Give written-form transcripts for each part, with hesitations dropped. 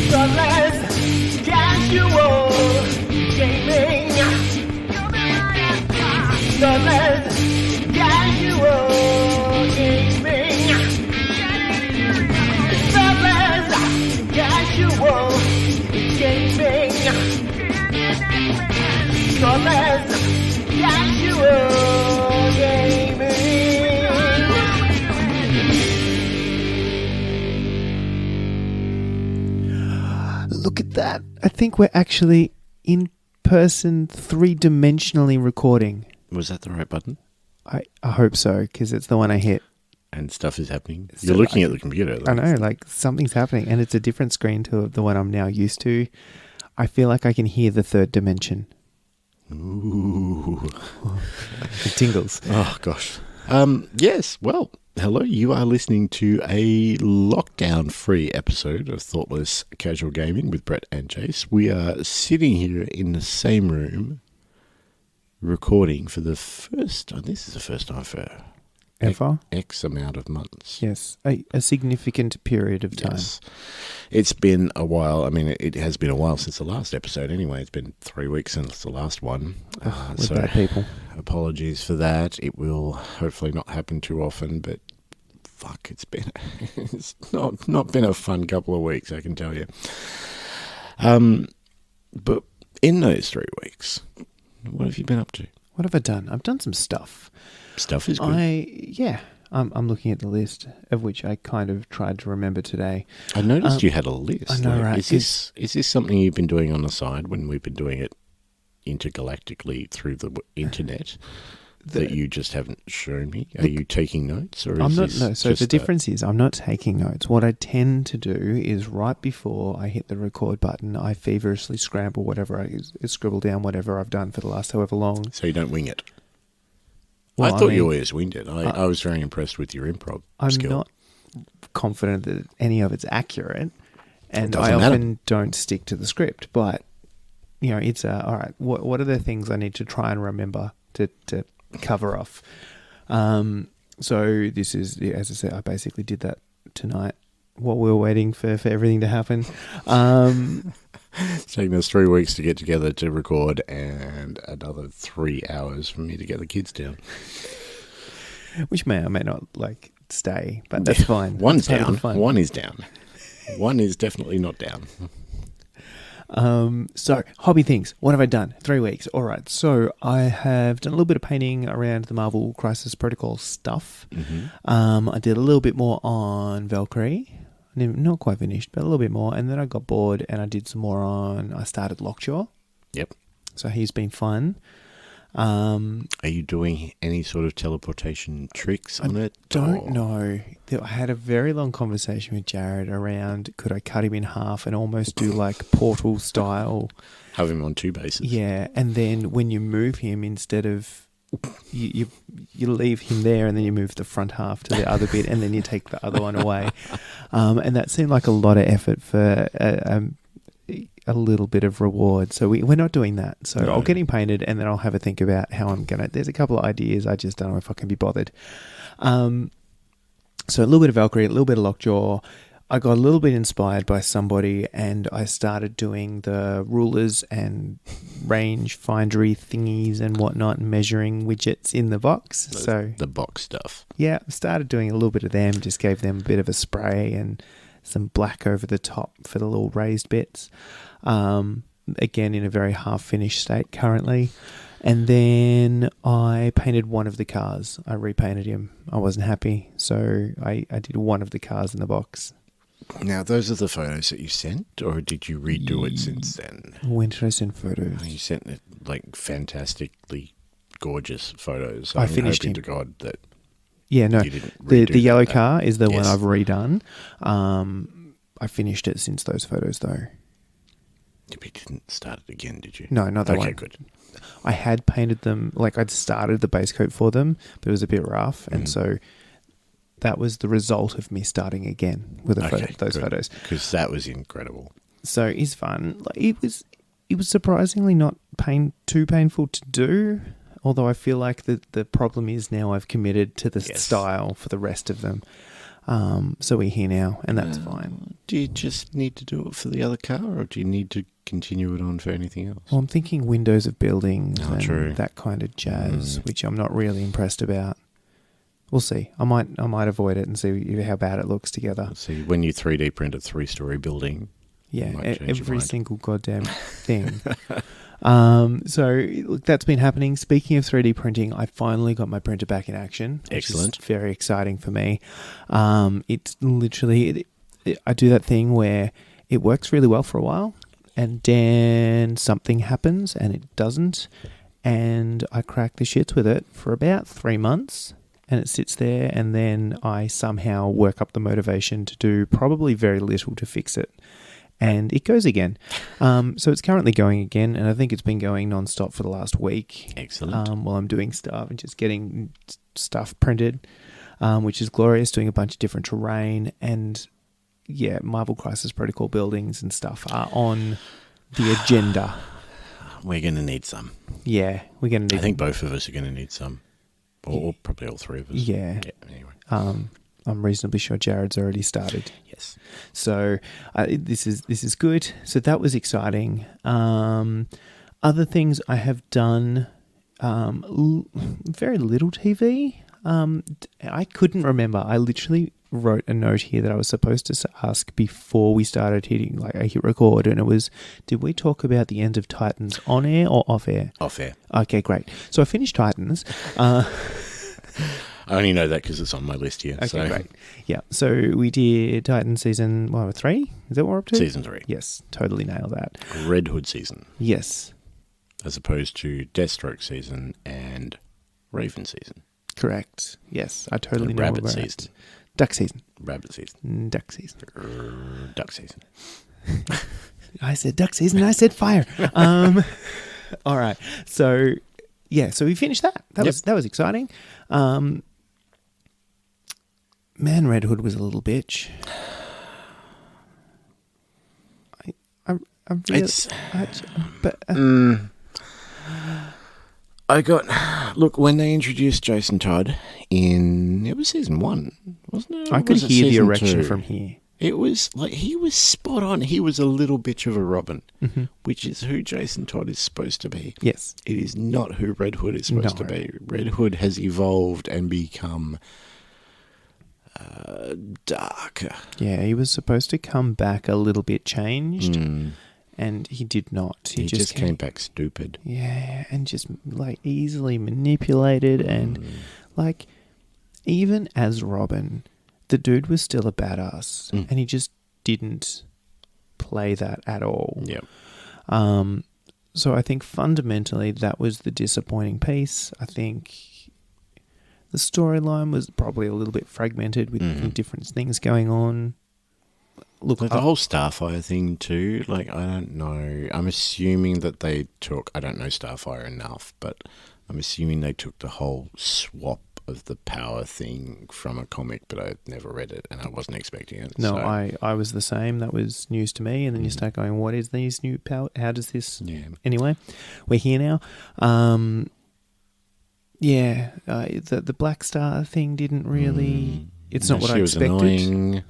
Thoughtless, casual gaming. Thoughtless, casual gaming. Thoughtless, casual gaming. Thoughtless, casual gaming. Look at that. I think we're actually in person, three-dimensionally recording. Was that the right button? I hope so, because it's the one I hit. And stuff is happening. So You're looking at the computer. I know, like something's happening, and it's a different screen to the one I'm now used to. I feel like I can hear the third dimension. Ooh. It tingles. Oh, gosh. Yes, well, hello. You are listening to a lockdown-free episode of Thoughtless Casual Gaming with Brett and Jace. We are sitting here in the same room recording for the first time. This is the first time for Ever? X amount of months. Yes, a significant period of time. Yes. It's been a while. I mean, it has been a while since the last episode anyway. It's been 3 weeks since the last one. With bad people. Apologies for that. It will hopefully not happen too often, but fuck, it's not been a fun couple of weeks, I can tell you. But in those 3 weeks, what have you been up to? What have I done? I've done some stuff. Stuff is good. I'm looking at the list, of which I kind of tried to remember today. I noticed you had a list. I know, right? Is this something you've been doing on the side when we've been doing it intergalactically through the internet that you just haven't shown me? Are you taking notes? Or I'm is not. this No. So just the difference is I'm not taking notes. What I tend to do is right before I hit the record button, I feverishly scramble whatever I scribble down whatever I've done for the last however long. So you don't wing it? Well, I thought you always winged it. I was very impressed with your improv skill. I'm not confident that any of it's accurate, and doesn't I matter. often don't stick to the script. But you know, it's all right. What are the things I need to try and remember to cover off? So this is, as I said, I basically did that tonight while we were waiting for everything to happen. It's taken us 3 weeks to get together to record and another 3 hours for me to get the kids down. Which may or may not stay, but that's fine. One's That's part of down. the fun. One is down. One is definitely not down. So hobby things. What have I done? 3 weeks. All right. So I have done a little bit of painting around the Marvel Crisis Protocol stuff. Mm-hmm. I did a little bit more on Valkyrie. Not quite finished, but a little bit more. And then I got bored and I did some more I started Lockjaw. Yep. So he's been fun. Are you doing any sort of teleportation tricks on it? Don't know. I had a very long conversation with Jared around could I cut him in half and almost do like Portal style. Have him on 2 bases. Yeah, and then when you move him, instead of you leave him there and then you move the front half to the other bit and then you take the other one away. And that seemed like a lot of effort for a little bit of reward. So we're not doing that. So No. I'll get him painted and then I'll have a think about how I'm going to... There's a couple of ideas. I just don't know if I can be bothered. So a little bit of Valkyrie, a little bit of Lockjaw. I got a little bit inspired by somebody and I started doing the rulers and range findery thingies and whatnot, measuring widgets in the box. So the box stuff. yeah, started doing a little bit of them, just gave them a bit of a spray and some black over the top for the little raised bits. Again, in a very half-finished state currently. And then I painted one of the cars. I repainted him. I wasn't happy, so I did one of the cars in the box. Now, those are the photos that you sent, or did you redo it since then? When did I send photos? You sent it, fantastically gorgeous photos. I I'm finished hoping him. to God that Yeah, no. you didn't The redo yellow that. car is the one Yes. I've redone. I finished it since those photos, though. You didn't start it again, did you? No, not that one. Okay, good. I had painted them, I'd started the base coat for them, but it was a bit rough, and so that was the result of me starting again with those photos. Because that was incredible. So it's fun. It was surprisingly not too painful to do, although I feel like the problem is now I've committed to the style for the rest of them. So we're here now, and that's fine. Do you just need to do it for the other car, or do you need to continue it on for anything else? Well, I'm thinking windows of buildings and true. that kind of jazz, which I'm not really impressed about. We'll see. I might avoid it and see how bad it looks together. See, when you 3D print a 3-story building, Yeah, you might change your every mind. single goddamn thing. So look, that's been happening. Speaking of 3D printing, I finally got my printer back in action. Which Excellent. is very exciting for me. It's literally, I do that thing where it works really well for a while, and then something happens and it doesn't, and I crack the shits with it for about 3 months. And it sits there, and then I somehow work up the motivation to do probably very little to fix it. And it goes again. So it's currently going again, and I think it's been going non-stop for the last week. Excellent. While I'm doing stuff and just getting stuff printed, which is glorious, doing a bunch of different terrain. And yeah, Marvel Crisis Protocol buildings and stuff are on the agenda. We're going to need some. Yeah, we're going to need I think both of us are going to need some. Or probably all three of us. Yeah. Anyway. I'm reasonably sure Jared's already started. Yes. So this is good. So that was exciting. Other things I have done, very little TV. I couldn't remember. I literally wrote a note here that I was supposed to ask before we started hitting, I hit record, and it was, did we talk about the end of Titans on air or off air? Off air. Okay, great. So I finished Titans. I only know that because it's on my list here. Okay, great. Yeah, so we did Titans season 3? Is that what we're up to? Season 3. Yes, totally nailed that. Red Hood season. Yes, As opposed to Deathstroke season and Raven season. correct. Yes, I totally know Rabbit where we're season. at. Duck season. Rabbit season. Duck season. Duck season. I said duck season. I said fire. All right. So yeah. So we finished that. That was exciting. Man, Red Hood was a little bitch. I really. Look, when they introduced Jason Todd it was season 1, wasn't it? I Or could was it hear the season erection 2? from here. It was like he was spot on. He was a little bitch of a Robin, which is who Jason Todd is supposed to be. Yes. It is not who Red Hood is supposed to be. Red Hood has evolved and become darker. Yeah, he was supposed to come back a little bit changed, and he did not. He just came back stupid. Yeah, and just easily manipulated, and even as Robin, the dude was still a badass, and he just didn't play that at all. Yep. So I think fundamentally that was the disappointing piece. I think the storyline was probably a little bit fragmented with different things going on. Look, the whole Starfire thing too, I don't know. I'm assuming that they took, I don't know Starfire enough, but I'm assuming they took the whole swap of the power thing from a comic, but I'd never read it and I wasn't expecting it. No, so. I was the same. That was news to me. And then you start going, what is these new power? How does this... Yeah. Anyway, we're here now. The Black Star thing didn't really... It's not what I expected. Annoying.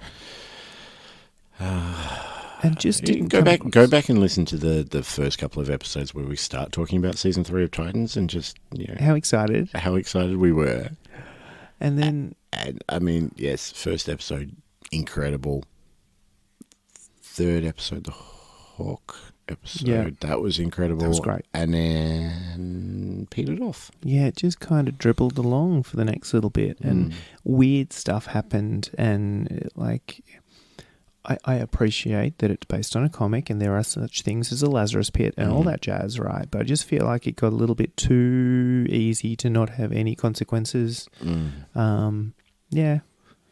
And just didn't go back and listen to the first couple of episodes where we start talking about season 3 of Titans and just how excited we were. And then I mean, yes, first episode incredible. Third episode, the Hawk episode, that was incredible. That was great. And then petered off. Yeah, it just kind of dribbled along for the next little bit, and weird stuff happened, and I appreciate that it's based on a comic and there are such things as a Lazarus Pit and all that jazz, right? But I just feel like it got a little bit too easy to not have any consequences. Yeah.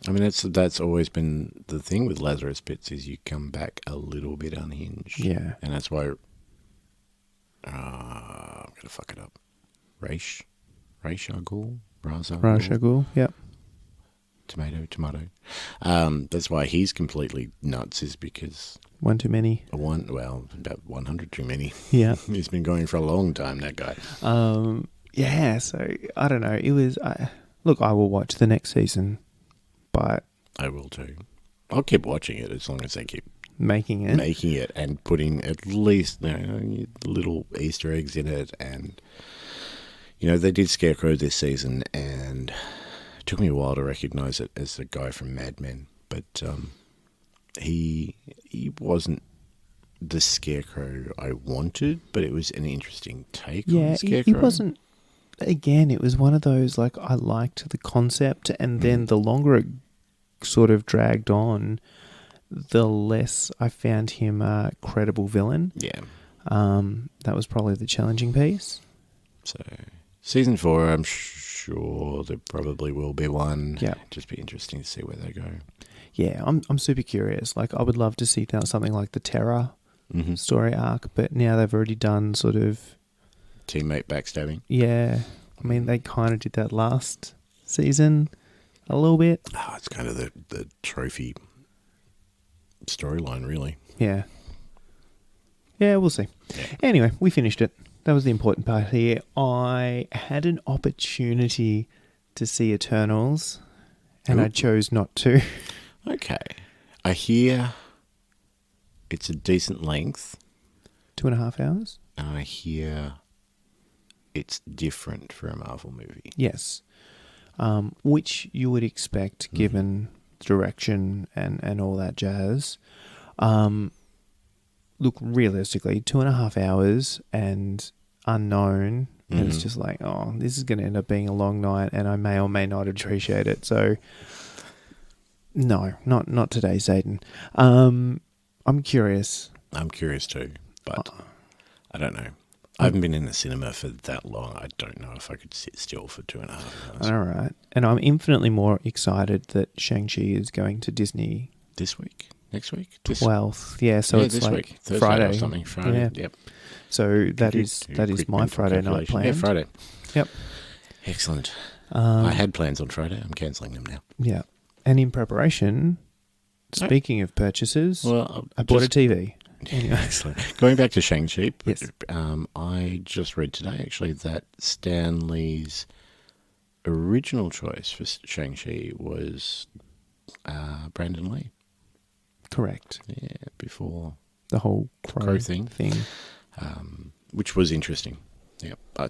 I mean, that's always been the thing with Lazarus Pits is you come back a little bit unhinged. Yeah. And that's why... I'm going to fuck it up. Raish Agul? Ra's al Ghul, yep. Tomato. That's why he's completely nuts, is because... One too many. About 100 too many. Yeah. He's been going for a long time, that guy. Yeah, so, I don't know. It was... Look, I will watch the next season, but... I will too. I'll keep watching it as long as they keep making it. making it and putting at least little Easter eggs in it. And, they did Scarecrow this season, and it took me a while to recognise it as the guy from Mad Men. But he wasn't the Scarecrow I wanted, but it was an interesting take on the Scarecrow. He wasn't. Again, it was one of those, like, I liked the concept, and then the longer it sort of dragged on, the less I found him a credible villain. Yeah. That was probably the challenging piece. So, season 4, I'm sure there probably will be one. Yeah. Just be interesting to see where they go. Yeah, I'm super curious. Like, I would love to see something like the Terror story arc, but now they've already done sort of Teammate backstabbing. Yeah. I mean, they kind of did that last season a little bit. Oh, it's kind of the trophy storyline, really. Yeah. Yeah, we'll see. Yeah. Anyway, we finished it. That was the important part here. I had an opportunity to see Eternals, and I chose not to. Okay. I hear it's a decent length. 2.5 hours? And I hear it's different for a Marvel movie. Yes. Which you would expect given direction and all that jazz. Look, realistically, 2.5 hours and unknown, and it's just like, oh, this is going to end up being a long night, and I may or may not appreciate it. So, no, not today, Satan. I'm curious. I'm curious too, but I don't know. I haven't been in the cinema for that long. I don't know if I could sit still for 2.5 hours. All right. And I'm infinitely more excited that Shang-Chi is going to Disney. This week? Next week? 12th. Yeah, so it's this like week. Thursday Friday. Or something. Friday. Yeah. Yep. So that is my Friday night plan. Yeah, Friday. Yep. Excellent. I had plans on Friday. I'm cancelling them now. Yeah. And in preparation, speaking of purchases, well, I bought a TV. Anyway. Excellent. Going back to Shang-Chi, yes. I just read today, actually, that Stan Lee's original choice for Shang-Chi was Brandon Lee. Correct. Yeah, before the whole crow thing. Which was interesting. Yeah, I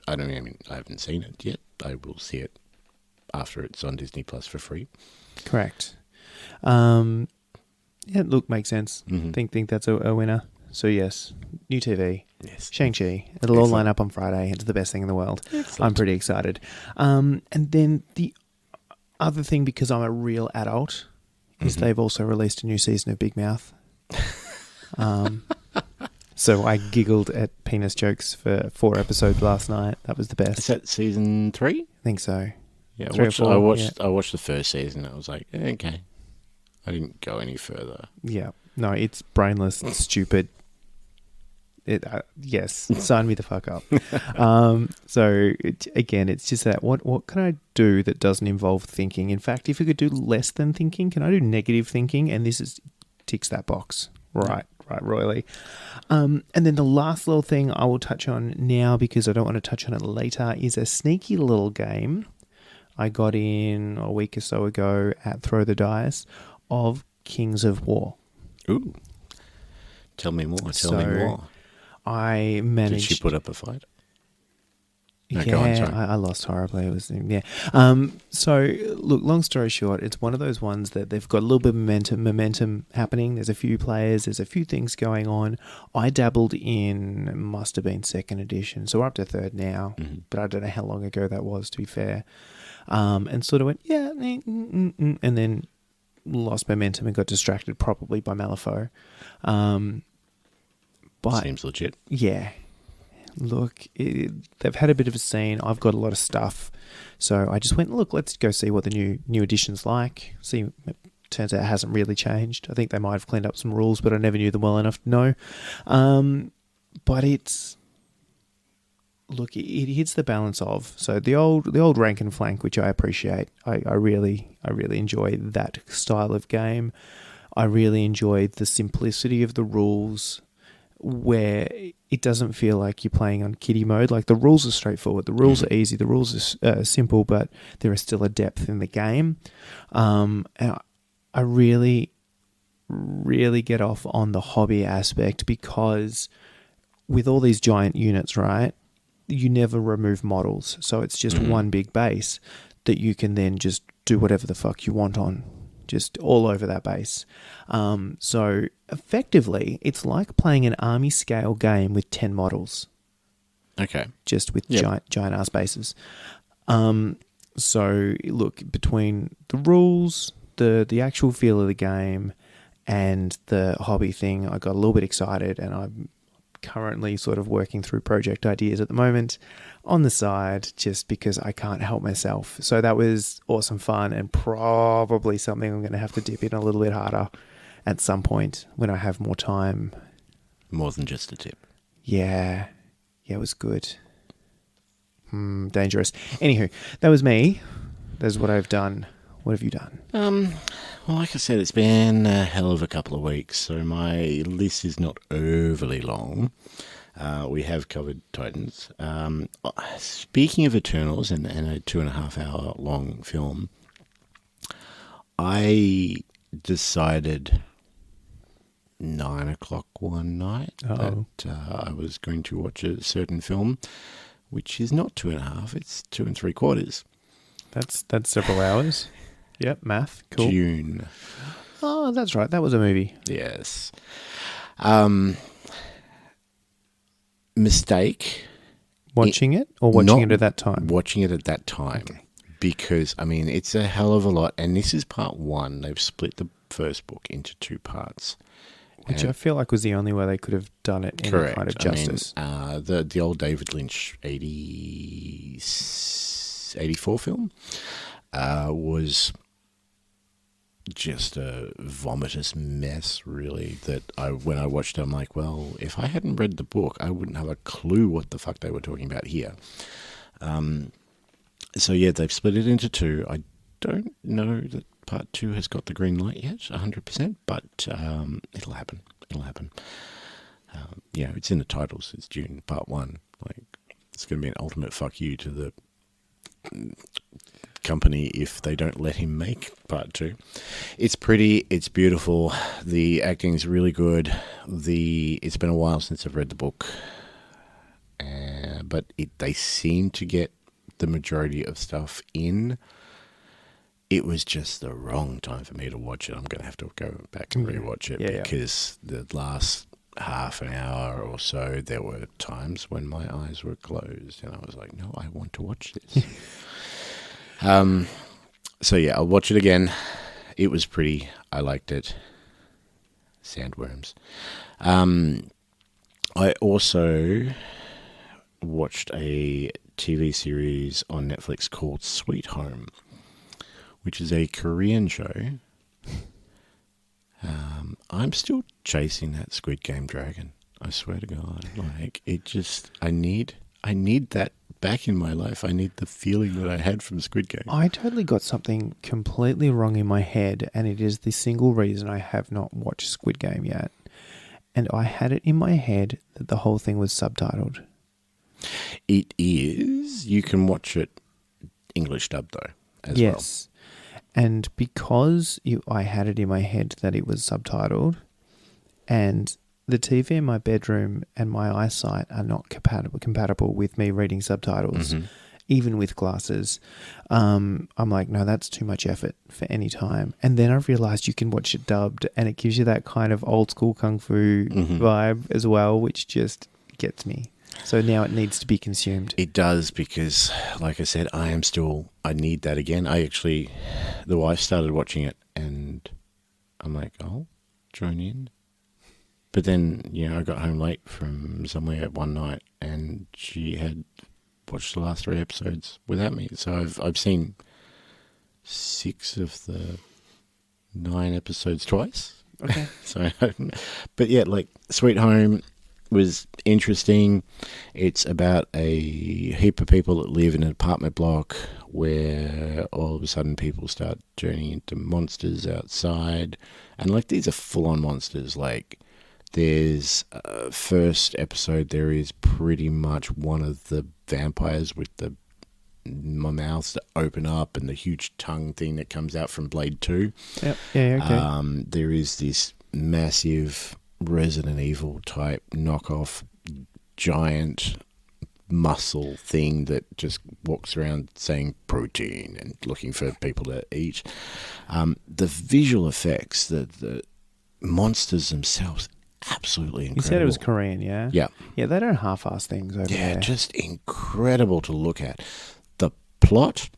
haven't seen it yet. I will see it after it's on Disney Plus for free. Correct. Yeah, look, makes sense. Think that's a winner. So yes, new TV. Yes. Shang-Chi. It'll all line up on Friday. It's the best thing in the world. Excellent. I'm pretty excited. And then the other thing, because I'm a real adult, is they've also released a new season of Big Mouth. So I giggled at penis jokes for 4 episodes last night. That was the best. Is that season 3? I think so. Yeah, 3 or 4, I watched the first season. I was like, okay. I didn't go any further. Yeah. No, it's brainless, stupid. Yes, sign me the fuck up. So again, it's just that what can I do that doesn't involve thinking? In fact, if you could do less than thinking, can I do negative thinking? And this ticks that box. Right, royally. And then the last little thing I will touch on now, because I don't want to touch on it later, is a sneaky little game I got in a week or so ago at Throw the Dice of Kings of War. Ooh. Tell me more. Tell me more. I managed... Did she put up a fight? No, yeah, go on, sorry. I lost horribly. It was So look, long story short, it's one of those ones that they've got a little bit of momentum happening. There's a few players. There's a few things going on. I dabbled in, must have been 2nd edition, so we're up to 3rd now. But I don't know how long ago that was, to be fair. And sort of went and then lost momentum and got distracted, probably by Malifaux. But seems legit. Yeah. Look, they've had a bit of a scene. I've got a lot of stuff. So I just went, look, let's go see what the new edition's like. See, it turns out it hasn't really changed. I think they might have cleaned up some rules, but I never knew them well enough to know. But it's... Look, it hits the balance of... So the old rank and flank, which I appreciate. I really enjoy that style of game. I really enjoy the simplicity of the rules. where it doesn't feel like you're playing on kiddie mode. Like, the rules are straightforward, the rules are easy, the rules are simple, but there is still a depth in the game. And I really, really get off on the hobby aspect, because with all these giant units, right, you never remove models. So it's just one big base that you can then just do whatever the fuck you want on, just all over that base. So effectively, it's like playing an army scale game with 10 models. Okay. Just with giant ass bases. So look, between the rules, the actual feel of the game, and the hobby thing, I got a little bit excited, and I'm currently sort of working through project ideas at the moment on the side, just because I can't help myself. So that was awesome fun, and probably something I'm going to have to dip in a little bit harder at some point when I have more time. More than just a tip. Yeah, it was good. Dangerous. Anywho, that was me. That's what I've done. What have you done? Well, like I said, it's been a hell of a couple of weeks, so my list is not overly long. We have covered Titans. Speaking of Eternals and a 2.5 hour long film, I decided 9 o'clock one night that I was going to watch a certain film, which is not 2.5, it's 2 3/4. That's several hours. Yep, math. Cool. Dune. Oh, that's right. That was a movie. Yes. Mistake. Watching it or watching it at that time? Watching it at that time. Okay. Because, I mean, it's a hell of a lot. And this is part one. They've split the first book into 2 parts. Which I feel like was the only way they could have done it in correct. kind of justice. I mean, the old David Lynch 84 film was just a vomitous mess, really, that when I watched it, I'm like, well, if I hadn't read the book, I wouldn't have a clue what the fuck they were talking about here. So, yeah, they've split it into 2. I don't know that part 2 has got the green light yet, 100%, but it'll happen. It'll happen. It's in the titles. It's Dune Part 1. Like, it's going to be an ultimate fuck you to the company if they don't let him make part 2. It's pretty, it's beautiful, the acting's really good. It's been a while since I've read the book, but they seem to get the majority of stuff in. It was just the wrong time for me to watch it. I'm going to have to go back and rewatch it because the last half an hour or so, there were times when my eyes were closed and I was like, no, I want to watch this. So yeah, I'll watch it again. It was pretty. I liked it. Sandworms. I also watched a TV series on Netflix called Sweet Home, which is a Korean show. I'm still chasing that Squid Game dragon. I swear to God. Like, it just, I need that back in my life. I need the feeling that I had from Squid Game. I totally got something completely wrong in my head, and it is the single reason I have not watched Squid Game yet. And I had it in my head that the whole thing was subtitled. It is. You can watch it English dubbed, though, as well. Yes. And because I had it in my head that it was subtitled, and the TV in my bedroom and my eyesight are not compatible with me reading subtitles, even with glasses, I'm like, no, that's too much effort for any time. And then I realized you can watch it dubbed, and it gives you that kind of old school kung fu vibe as well, which just gets me. So now it needs to be consumed. It does, because, like I said, I need that again. The wife started watching it, and I'm like, I'll join in. But then, I got home late from somewhere one night, and she had watched the last 3 episodes without me. So I've seen 6 of the 9 episodes twice. Okay. But yeah, like, Sweet Home was interesting. It's about a heap of people that live in an apartment block where all of a sudden people start turning into monsters outside. And, like, these are full-on monsters. Like, There's first episode. There is pretty much one of the vampires with the mouths that open up and the huge tongue thing that comes out from Blade 2. Yep. Yeah. Okay. There is this massive Resident Evil type knockoff giant muscle thing that just walks around saying protein and looking for people to eat. The visual effects, the monsters themselves, absolutely incredible. You said it was Korean, yeah? Yeah. Yeah, they don't half-ass things over there. Yeah, just incredible to look at. The plot,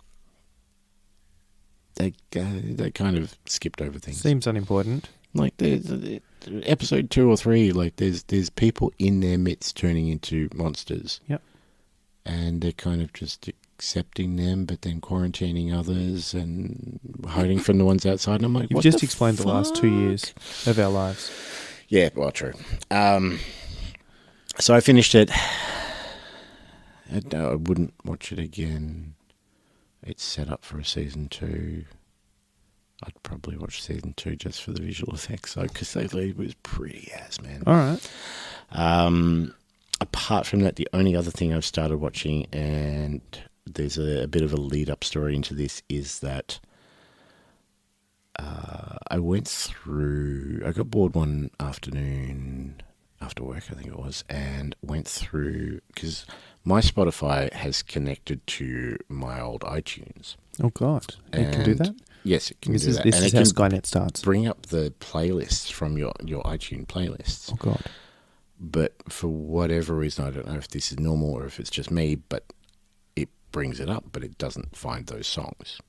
they kind of skipped over things. Seems unimportant. Like the episode 2 or 3, like there's people in their midst turning into monsters. Yep. And they're kind of just accepting them, but then quarantining others and hiding from the ones outside. And I'm like, You've what just the explained fuck? the last 2 years of our lives. Yeah, well, true. So I finished it. I wouldn't watch it again. It's set up for a season 2. I'd probably watch season 2 just for the visual effects, though, because they lead was pretty ass, man. All right. Apart from that, the only other thing I've started watching, and there's a bit of a lead-up story into this, is that I got bored one afternoon after work, I think it was, and went through, because my Spotify has connected to my old iTunes. Oh, God. It can do that? Yes, it can This do is that. This And is it how can Skynet starts. bring up the playlists from your iTunes playlists. Oh, God. But for whatever reason, I don't know if this is normal or if it's just me, but it brings it up, but it doesn't find those songs.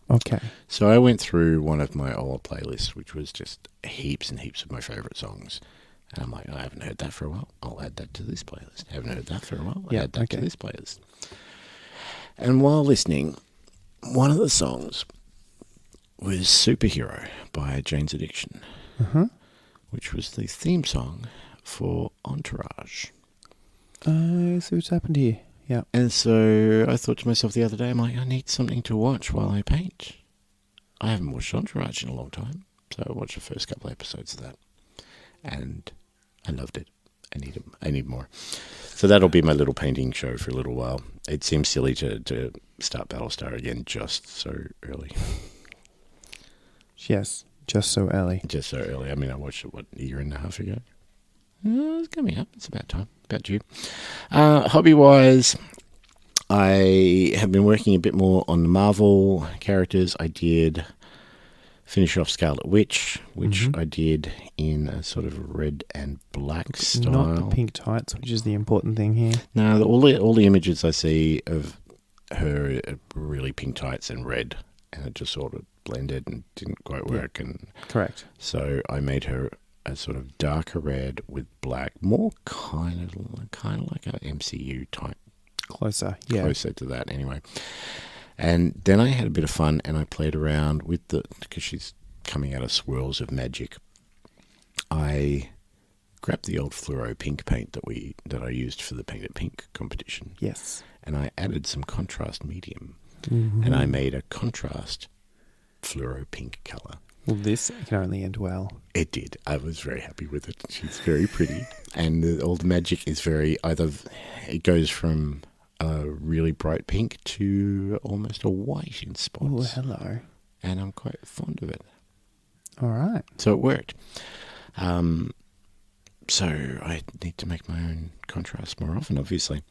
Okay. So I went through one of my old playlists, which was just heaps and heaps of my favourite songs. And I'm like, I haven't heard that for a while. I'll add that to this playlist. Haven't heard that for a while. I'll add that to this playlist. And while listening, one of the songs was Superhero by Jane's Addiction, which was the theme song for Entourage. I see what's happened here. Yeah. And so I thought to myself the other day, I'm like, I need something to watch while I paint. I haven't watched Entourage in a long time, so I watched the first couple of episodes of that. And I loved it. I need more. So that'll be my little painting show for a little while. It seems silly to start Battlestar again just so early. Yes, just so early. Just so early. I mean, I watched it, a year and a half ago? It's coming up. It's about time. About due. Hobby-wise, I have been working a bit more on the Marvel characters. I did finish off Scarlet Witch, which I did in a sort of red and black style. Not the pink tights, which is the important thing here. No, all the images I see of her are really pink tights and red, and it just sort of blended and didn't quite work. And correct. So I made her a sort of darker red with black, more kind of like a MCU type. Closer to that anyway. And then I had a bit of fun and I played around with because she's coming out of swirls of magic. I grabbed the old fluoro pink paint that I used for the Paint It Pink competition. Yes. And I added some contrast medium. And I made a contrast fluoro pink colour. Well, this can only end well. It did. I was very happy with it. She's very pretty. And all the magic is it goes from a really bright pink to almost a white in spots. Oh, hello. And I'm quite fond of it. All right. So it worked. So I need to make my own contrast more often, obviously.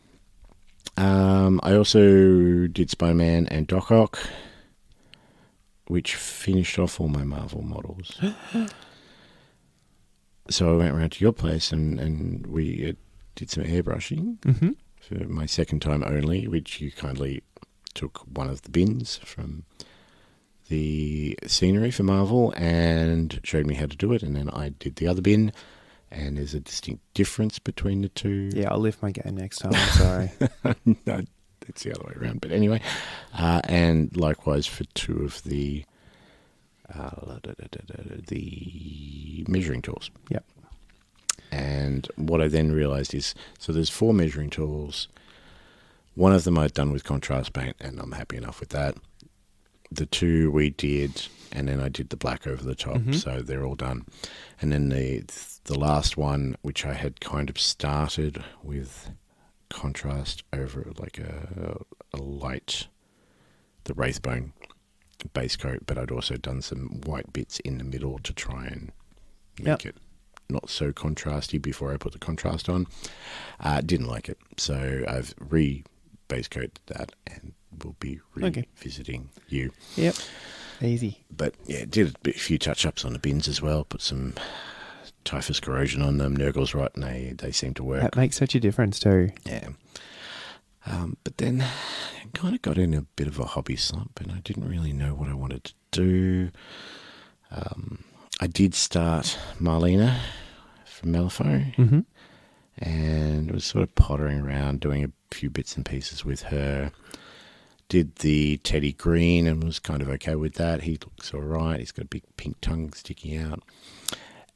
I also did Spider-Man and Doc Ock, which finished off all my Marvel models. So I went around to your place and we did some airbrushing for my second time only, which you kindly took one of the bins from the scenery for Marvel and showed me how to do it, and then I did the other bin, and there's a distinct difference between the two. Yeah, I'll lift my game next time. I'm sorry. No, it's the other way around. But anyway, and likewise for two of the measuring tools. Yep. And what I then realised is, so there's 4 measuring tools. One of them I'd done with contrast paint, and I'm happy enough with that. The 2 we did, and then I did the black over the top, so they're all done. And then the the last one, which I had kind of started with contrast over like a light, the Wraithbone base coat, but I'd also done some white bits in the middle to try and make it not so contrasty before I put the contrast on. Didn't like it, so I've base coated that and will be revisiting you. Yep, easy. But yeah, did a few touch-ups on the bins as well, put some typhus corrosion on them, Nurgle's rot, and they seem to work. That makes such a difference too. Yeah. But then I kind of got in a bit of a hobby slump and I didn't really know what I wanted to do. I did start Marlena from Malifaux and was sort of pottering around doing a few bits and pieces with her. Did the Teddy Green and was kind of okay with that. He looks all right. He's got a big pink tongue sticking out.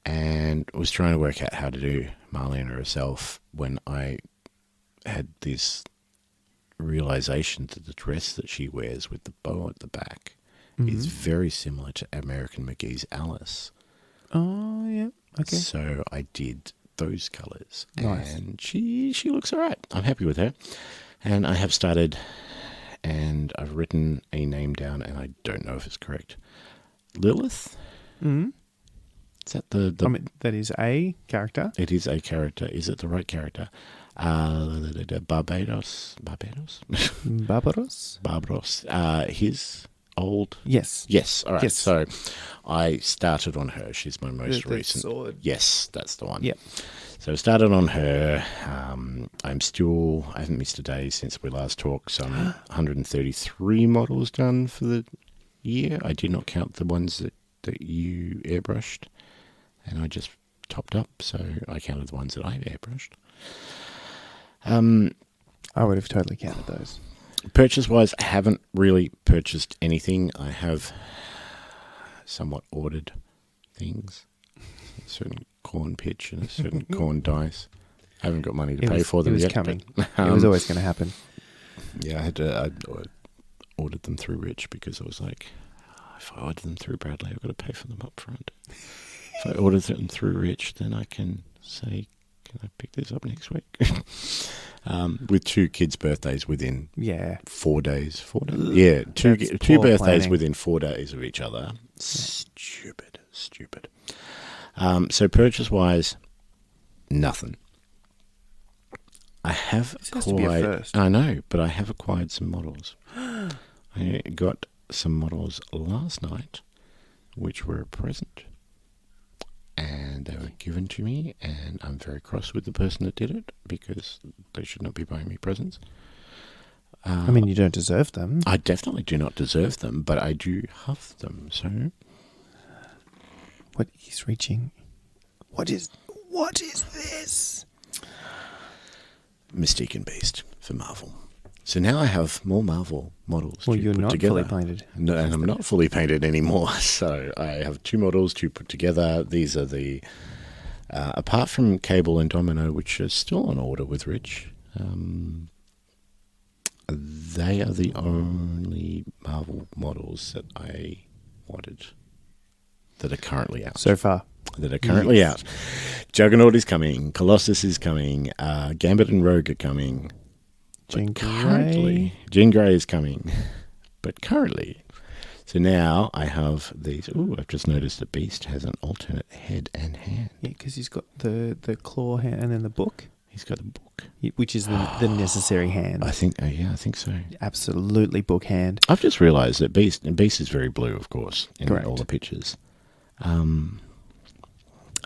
And was trying to work out how to do Marlena herself when I had this realization that the dress that she wears with the bow at the back is very similar to American McGee's Alice. Oh, yeah. Okay. So I did those colours. Nice. And she looks all right. I'm happy with her. And I have started, and I've written a name down, and I don't know if it's correct. Lilith? Mm-hmm. Is that the I mean, that is a character. It is a character. Is it the right character? Barbados? Barbaros. His old... Yes. Yes, all right. Yes. So I started on her. She's my most The recent. sword. Yes, that's the one. Yep. So I started on her. I haven't missed a day since we last talked. So I'm 133 models done for the year. I did not count the ones that you airbrushed. And I just topped up, so I counted the ones that I've airbrushed. I would have totally counted those. Purchase-wise, I haven't really purchased anything. I have somewhat ordered things. A certain corn pitch and a certain corn dice. I haven't got money to pay for them yet. Coming. It was always going to happen. Yeah, I ordered them through Rich because I was like, if I order them through Bradley, I've got to pay for them up front. If I order them through Rich, then I can say, can I pick this up next week? With two kids' birthdays within 4 days. 4 days? Yeah, two birthdays planning. Within 4 days of each other. Stupid. So purchase-wise, nothing. I have acquired... I know, but I have acquired some models. I got some models last night, which were a present. And they were given to me, and I'm very cross with the person that did it because they should not be buying me presents. I mean, you don't deserve them. I definitely do not deserve them, but I do have them. So, what is reaching? What is this? Mystique and Beast for Marvel. So now I have more Marvel models. Well, to you're put not together. fully painted. No, and I'm not fully painted anymore. So I have 2 models to put together. These are the, apart from Cable and Domino, which are still on order with Rich, they are the only Marvel models that I wanted that are currently out. So far. That are currently out. Juggernaut is coming. Colossus is coming. Gambit and Rogue are coming. Jean Grey is coming. But currently. So now I have these. Ooh, I've just noticed that Beast has an alternate head and hand. Yeah, because he's got the claw hand and then the book. He's got a book. Which is the necessary hand. I think so. Absolutely book hand. I've just realised that Beast is very blue, of course, in Correct. all the pictures.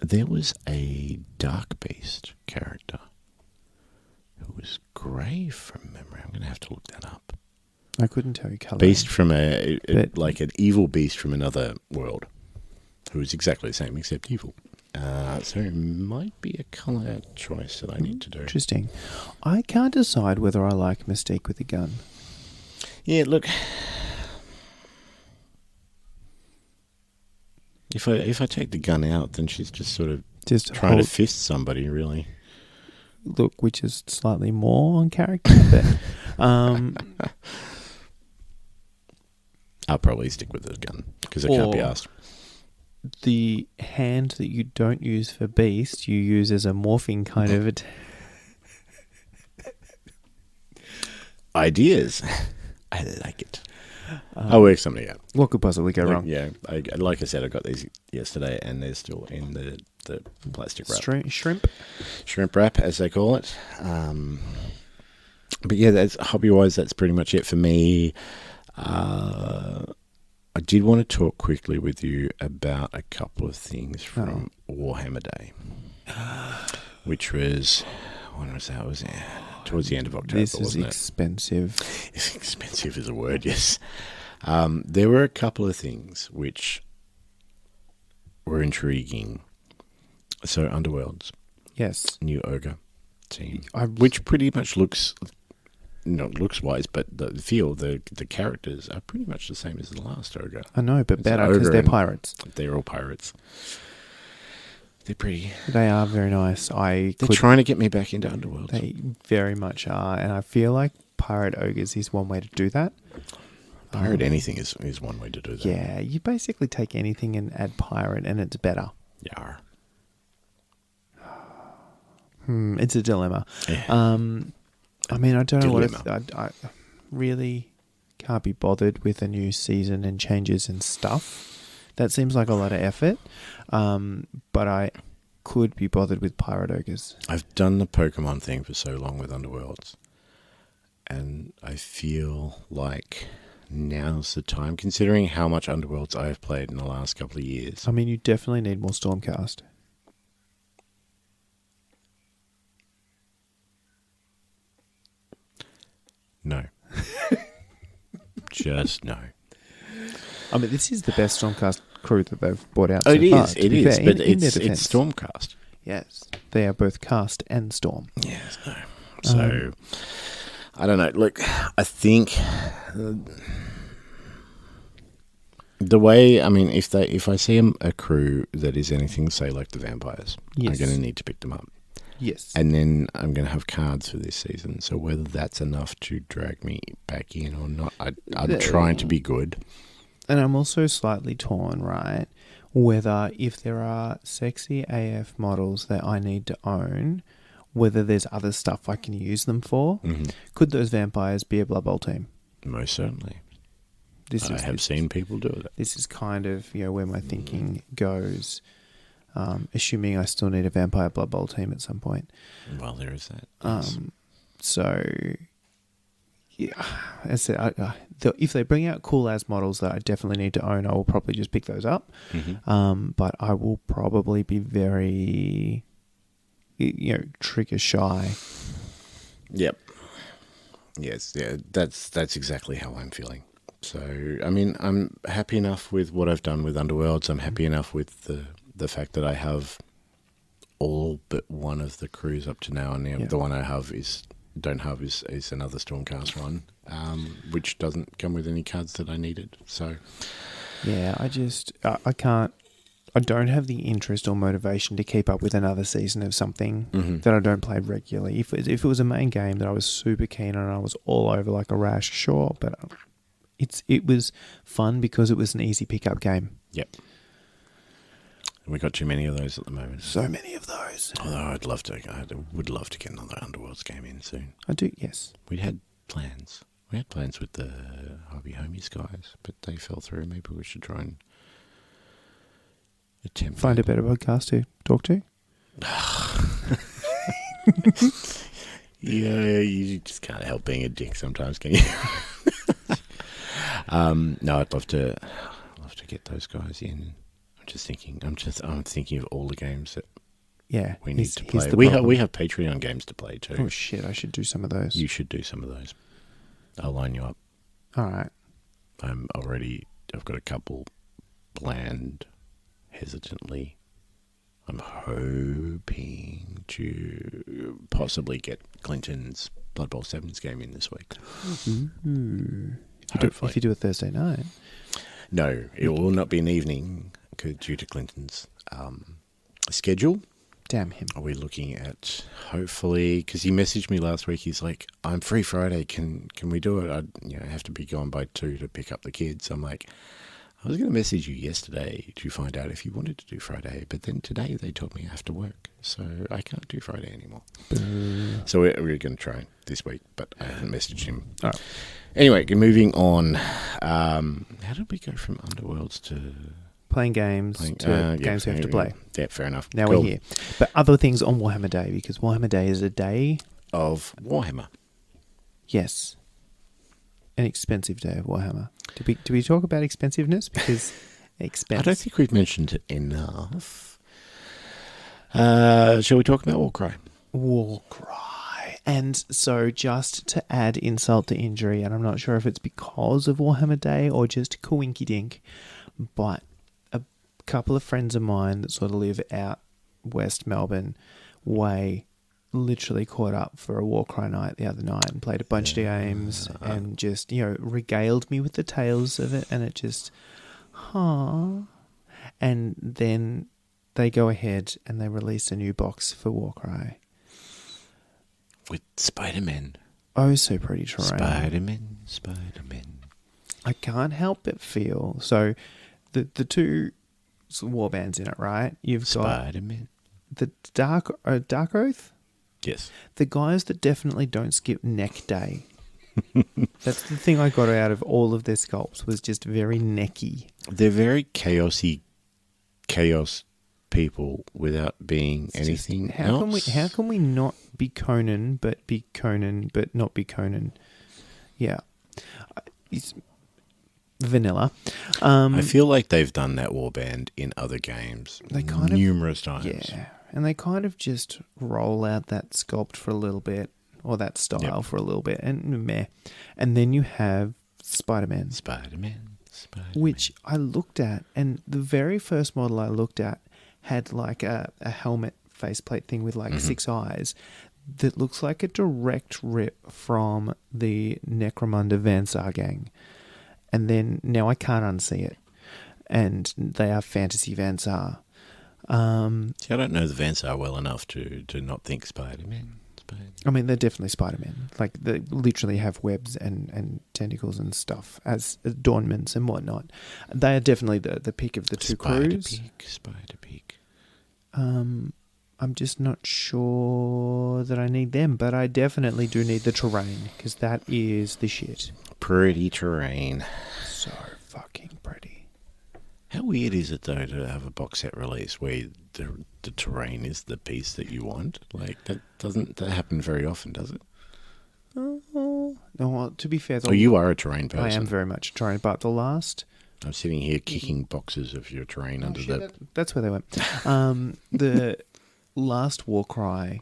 There was a Dark Beast character who was grey from memory. I'm going to have to look that up. I couldn't tell you colour. Beast from like an evil beast from another world who is exactly the same except evil. So it might be a colour choice that I need to do. Interesting. I can't decide whether I like Mystique with a gun. Yeah, look. If I take the gun out, then she's just sort of trying to fist somebody, really. Look, which is slightly more on character, but I'll probably stick with the gun because I can't be asked. the hand that you don't use for beast, you use as a morphing kind of Ideas. I like it. I'll work something out. What could possibly go wrong? Yeah, like I said, I got these yesterday, and they're still in the plastic wrap. Shrimp wrap, as they call it. But yeah, that's hobby-wise, that's pretty much it for me. I did want to talk quickly with you about a couple of things from Warhammer Day, which was, when was that? Was towards the end of October, This is wasn't expensive. it? Expensive is a word, yes. There were a couple of things which were intriguing. So, Underworld's Yes. new ogre team, which pretty much looks, not looks-wise, but the characters are pretty much the same as the last ogre. I know, but It's better an because ogre they're and pirates. They're all pirates. They're pretty. They are very nice. They're trying to get me back into Underworld. They very much are, and I feel like pirate ogres is one way to do that. Pirate anything is one way to do that. Yeah, you basically take anything and add pirate, and it's better. Yeah. It's a dilemma. Yeah. I mean, I don't know Dilemma. what I really can't be bothered with a new season and changes and stuff. That seems like a lot of effort, but I could be bothered with pirate ogres. I've done the Pokemon thing for so long with Underworlds, and I feel like now's the time, considering how much Underworlds I have played in the last couple of years. I mean, you definitely need more Stormcast. No. Just no. I mean, this is the best Stormcast crew that they've brought out Oh, so it far. is. to It be is. fair, But in their it's defense. Stormcast. Yes, they are both cast and storm. Yes. No. So, I don't know. Look, I think the way, I mean, if I see a crew that is anything, say, like the vampires, Yes. I'm going to need to pick them up. Yes. And then I'm going to have cards for this season. So whether that's enough to drag me back in or not, I'm trying to be good. And I'm also slightly torn, right? Whether if there are sexy AF models that I need to own, whether there's other stuff I can use them for. Mm-hmm. Could those vampires be a Blood Bowl team? Most certainly. This I have seen people do that. This is kind of where my thinking goes. Assuming I still need a vampire Blood Bowl team at some point. Well, there is that. Yes. So, yeah, as I said, if they bring out cool as models that I definitely need to own, I will probably just pick those up. Mm-hmm. But I will probably be very, trigger shy. Yep. Yes. Yeah. That's exactly how I'm feeling. So, I mean, I'm happy enough with what I've done with Underworlds. I'm happy enough with the fact that I have all but one of the crews up to now, and the one I don't have is another Stormcast one, which doesn't come with any cards that I needed. So, yeah, I can't. I don't have the interest or motivation to keep up with another season of something that I don't play regularly. If it was a main game that I was super keen on and I was all over like a rash, sure, but it was fun because it was an easy pickup game. Yep. We got too many of those at the moment. So many of those. Although I would love to get another Underworlds game in soon. I do, yes. We had plans. We had plans with the Hobby Homies guys, but they fell through. Maybe we should try and attempt. Find a better podcast to talk to. Yeah, you just can't help being a dick sometimes, can you? No, I'd love to get those guys in. I'm thinking of all the games that we need to play. We have Patreon games to play too. Oh shit, I should do some of those. You should do some of those. I'll line you up. All right. I've got a couple planned hesitantly. I'm hoping to possibly get Clinton's Blood Bowl 7's game in this week. If you do a Thursday night. No, it will not be an evening due to Clinton's schedule. Damn him. Are we looking at hopefully, because he messaged me last week, he's like, I'm free Friday, can we do it? I have to be gone by 2 to pick up the kids. I'm like, I was going to message you yesterday to find out if you wanted to do Friday, but then today they told me I have to work, so I can't do Friday anymore. So we're going to try this week, but I haven't messaged him. All right. Anyway, moving on. How did we go from Underworlds to Playing games to games we have to play. Yeah, fair enough. Now Cool. we're here. But other things on Warhammer Day, because Warhammer Day is a day... Of Warhammer. Yes. An expensive day of Warhammer. Do we talk about expensiveness? Because expense. I don't think we've mentioned it enough. Shall we talk about Warcry? Warcry. And so just to add insult to injury, and I'm not sure if it's because of Warhammer Day or just coinky-dink, but a couple of friends of mine that sort of live out West Melbourne way literally caught up for a Warcry night the other night and played a bunch of games and just, regaled me with the tales of it, and it just, and then they go ahead and they release a new box for Warcry. With Spider-Man. Oh, so pretty terrain. Spider-Man. I can't help but feel, so the two warbands in it, right? You've got Spider-Man. the Dark Oath. Yes. The guys that definitely don't skip neck day. That's the thing I got out of all of their sculpts, was just very necky. They're very chaos people without being anything else. How can we not be Conan but not be Conan? Yeah. It's vanilla. I feel like they've done that warband in other games numerous times. Yeah. And they kind of just roll out that sculpt for a little bit, or that style for a little bit, and meh. And then you have Spider-Man. Spider-Man. Which I looked at, and the very first model I looked at had like a helmet faceplate thing with like 6 eyes that looks like a direct rip from the Necromunda Vansar gang. And then now I can't unsee it. And they are fantasy Vansar. See, I don't know the Vansar well enough to not think Spider-Man. I mean, they're definitely Spider-Man. Like, they literally have webs and tentacles and stuff as adornments and whatnot. They are definitely the peak of the two crews. Spider-Peak. I'm just not sure that I need them, but I definitely do need the terrain, because that is the shit. Pretty terrain. So fucking pretty. How weird is it, though, to have a box set release where the terrain is the piece that you want? Like, that doesn't happen very often, does it? No, well, to be fair... you are a terrain person. I am very much a terrain, but the last... I'm sitting here kicking boxes of your terrain under that. That's where they went. The last Warcry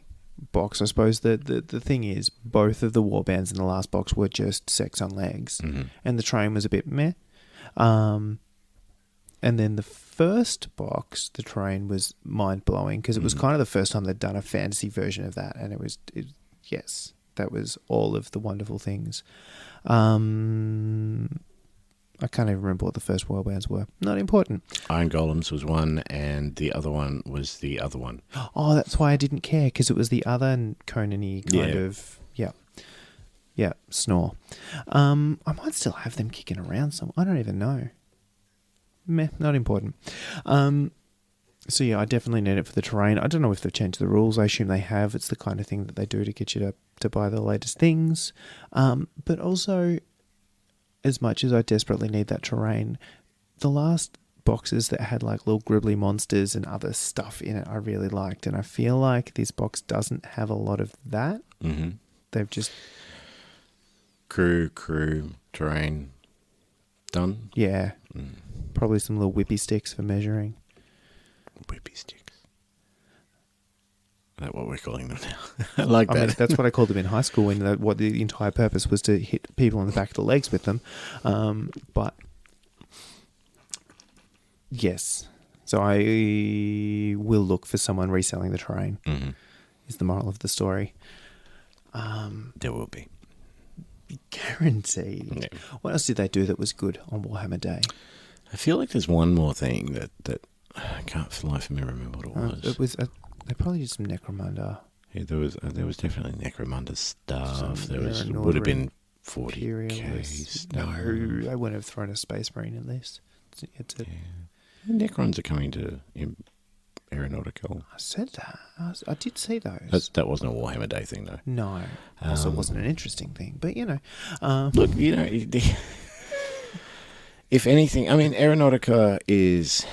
box, I suppose the thing is, both of the warbands in the last box were just sex on legs, and the terrain was a bit meh. And then the first box, the terrain was mind-blowing, because it was kind of the first time they'd done a fantasy version of that, and yes, that was all of the wonderful things. I can't even remember what the first warbands were. Not important. Iron Golems was one, and the other one was the other one. Oh, that's why I didn't care, because it was the other Conan-y kind of... Yeah, snore. I might still have them kicking around somewhere. I don't even know. Meh, not important. So yeah, I definitely need it for the terrain. I don't know if they've changed the rules. I assume they have. It's the kind of thing that they do to get you to buy the latest things. But also, as much as I desperately need that terrain, the last boxes that had like little gribbly monsters and other stuff in it I really liked. And I feel like this box doesn't have a lot of that. Mm-hmm. They've just... Crew, terrain, done? Yeah. Probably some little whippy sticks for measuring. Whippy sticks. Is that what we're calling them now? I like that. I mean, that's what I called them in high school, when what the entire purpose was to hit people on the back of the legs with them. But yes, so I will look for someone reselling the terrain. Is the moral of the story. There will be. Guaranteed. Yeah. What else did they do that was good on Warhammer Day? I feel like there's one more thing that I can't for the life of me remember what it was. They probably did some Necromunda. Yeah, there was definitely Necromunda stuff. Would have been 40k stuff. No, I wouldn't have thrown a Space Marine in this. It's a, Necrons are coming to Aeronautical. I said that. I did see those. That wasn't a Warhammer Day thing, though. No. Also, it wasn't an interesting thing. But, Look, if anything, I mean, Aeronautica is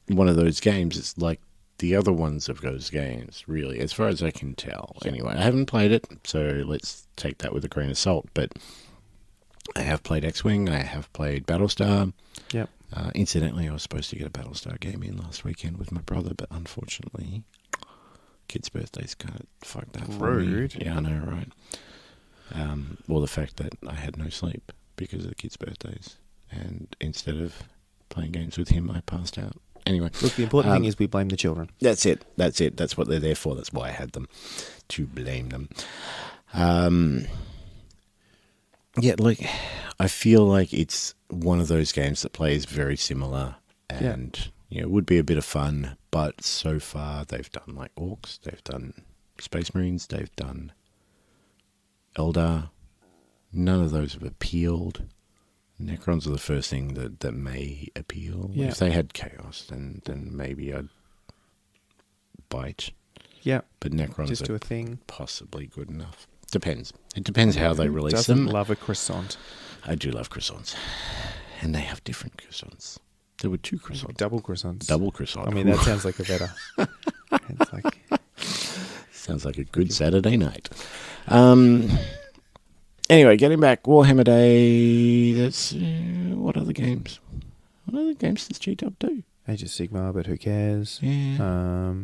one of those games. It's like the other ones of those games, really, as far as I can tell. Anyway, I haven't played it, so let's take that with a grain of salt. But I have played X-Wing. I have played Battlestar. Yep. Incidentally, I was supposed to get a Battlestar game in last weekend with my brother, but unfortunately, kid's birthday's kind of fucked that for me. Rude. Yeah, I know, right? Well, the fact that I had no sleep because of the kids' birthdays, and instead of playing games with him, I passed out. Anyway. Look, the important thing is we blame the children. That's it. That's what they're there for. That's why I had them, to blame them. Yeah, like, I feel like it's one of those games that plays very similar and, it would be a bit of fun, but so far they've done, like, Orcs, they've done Space Marines, they've done Eldar. None of those have appealed. Necrons are the first thing that may appeal. Yeah. If they had Chaos, then maybe I'd bite. Yeah. But Necrons Just do are a thing. possibly good enough. Depends. It depends how they release Doesn't them. love a croissant. I do love croissants. And they have different croissants. There were 2 croissants. Double croissants. Double croissant. I mean, that sounds like a better. It's like, Sounds like a good Saturday night. Anyway, getting back, Warhammer Day. That's what other games? What other games does G-Dub do? Age of Sigmar, but who cares? Yeah.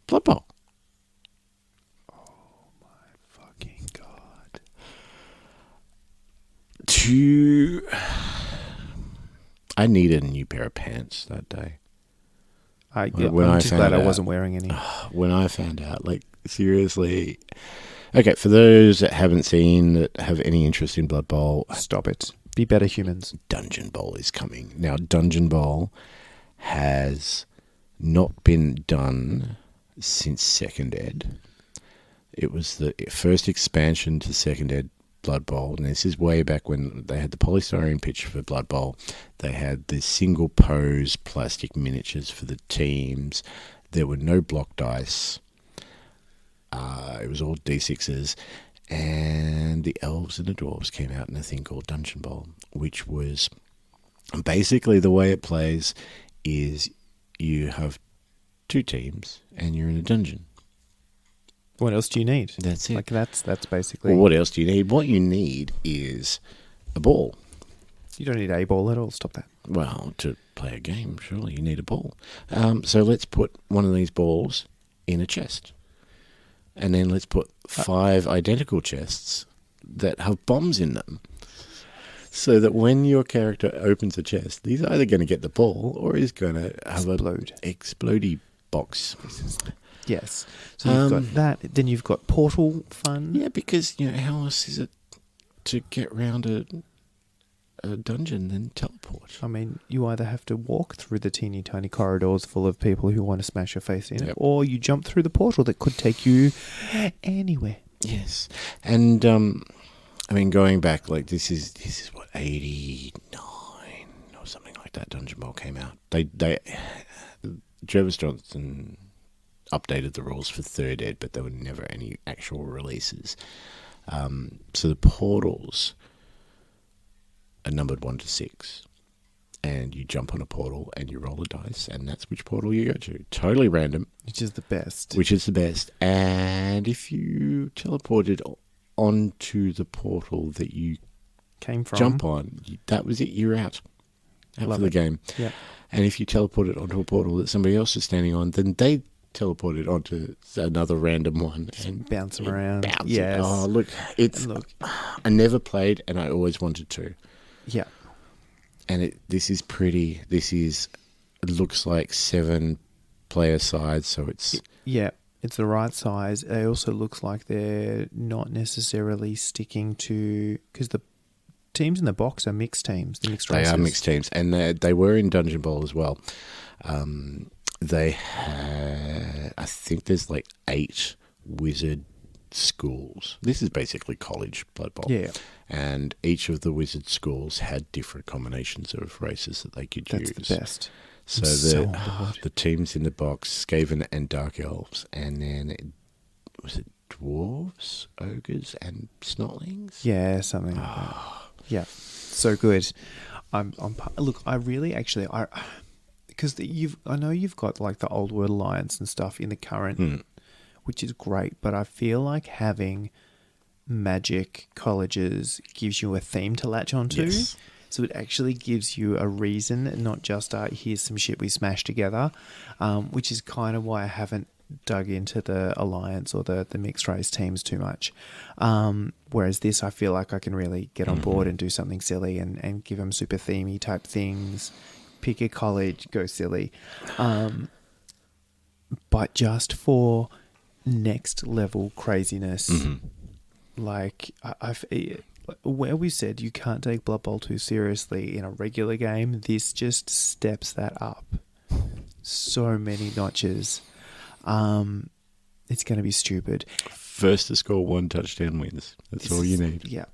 Blood Bowl. Fucking God. I needed a new pair of pants that day. I'm When just glad I out- wasn't wearing any. When I found out, like, seriously. Okay, for those that haven't seen, that have any interest in Blood Bowl, Stop it. Be better humans. Dungeon Bowl is coming. Now, Dungeon Bowl has not been done since Second Ed. It was the first expansion to Second Ed Blood Bowl, and this is way back when they had the polystyrene pitch for Blood Bowl. They had the single pose plastic miniatures for the teams. There were no block dice. It was all D6s, and the elves and the dwarves came out in a thing called Dungeon Bowl, which was basically the way it plays is you have 2 teams and you're in a dungeon. What else do you need? That's it. Like that's basically. Well, what else do you need? What you need is a ball. You don't need a ball at all. Stop that. Well, to play a game, surely you need a ball. So let's put one of these balls in a chest. And then let's put 5 identical chests that have bombs in them. So that when your character opens a chest, he's either going to get the ball or he's going to have Explode. a explodey box. Yes. So you've got that. Then you've got portal fun. Yeah, because, how else is it to get around a dungeon than teleport? I mean, you either have to walk through the teeny tiny corridors full of people who want to smash your face in, Yep. or you jump through the portal that could take you anywhere. Yes. And, I mean, going back, like, this is what, 89 or something like that, Dungeon Bowl came out. Jervis Johnson updated the rules for Third Ed, but there were never any actual releases. So the portals are numbered 1 to 6. And you jump on a portal and you roll a dice, and that's which portal you go to. Totally random. Which is the best. Which is the best. And if you teleported onto the portal that you Came from. jump on, that was it. You're out. Out Love for the it. game. Yeah. And if you teleported onto a portal that somebody else is standing on, then they teleported onto another random one. And bounce them around. bounce it. Yes. Oh, look. I never played, and I always wanted to. Yeah. And it looks like 7 player sides, so it's... Yeah, it's the right size. It also looks like they're not necessarily sticking to... Because the teams in the box are mixed teams. The mixed races. They are mixed teams, and they were in Dungeon Bowl as well. They had... I think there's like 8 wizard schools. This is basically college Blood Bowl. Yeah. And each of the wizard schools had different combinations of races that they could use. That's the best. So I'm so bored. the teams in the box, Skaven and Dark Elves, and then was it dwarves, ogres, and snotlings? Yeah, something like that. Yeah, so good. Look, I really actually because I know you've got like the Old World Alliance and stuff in the current, which is great. But I feel like having magic colleges gives you a theme to latch onto. Yes. So it actually gives you a reason, not just here's some shit we smashed together, which is kind of why I haven't dug into the Alliance or the mixed race teams too much. Whereas this, I feel like I can really get on board and do something silly and give them super themey type things. Pick a college, go silly. But just for next level craziness, like where we said you can't take Blood Bowl too seriously in a regular game, this just steps that up so many notches. It's going to be stupid. First to score 1 touchdown wins. That's all you need. Yeah.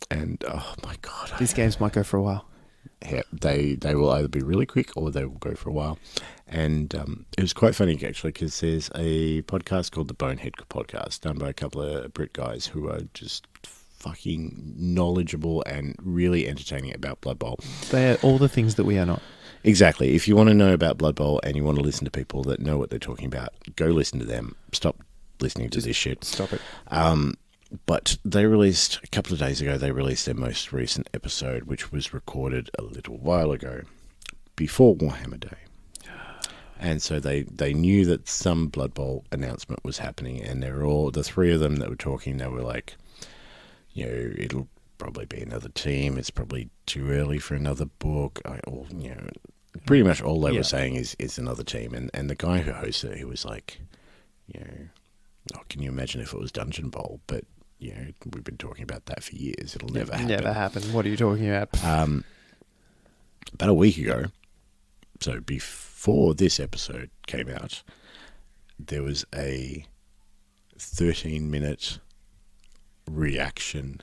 And oh my god, These games might go for a while. Yeah, they will either be really quick or they will go for a while. And it was quite funny actually because there's a podcast called the Bonehead Podcast done by a couple of Brit guys who are just fucking knowledgeable and really entertaining about Blood Bowl. They are all the things that we are not. Exactly. If you want to know about Blood Bowl and you want to listen to people that know what they're talking about, go listen to them. Stop listening to this shit. Stop it. But they released, a couple of days ago, they released their most recent episode, which was recorded a little while ago, before Warhammer Day. And so they knew that some Blood Bowl announcement was happening, and they were all, the three of them that were talking, they were like, you know, it'll probably be another team, it's probably too early for another book, pretty much all they were saying is another team. And the guy who hosts it, he was like, you know, can you imagine if it was Dungeon Bowl? But, you know, we've been talking about that for years. It'll never happen. Never happen. What are you talking about? About a week ago, so before this episode came out, there was a 13-minute reaction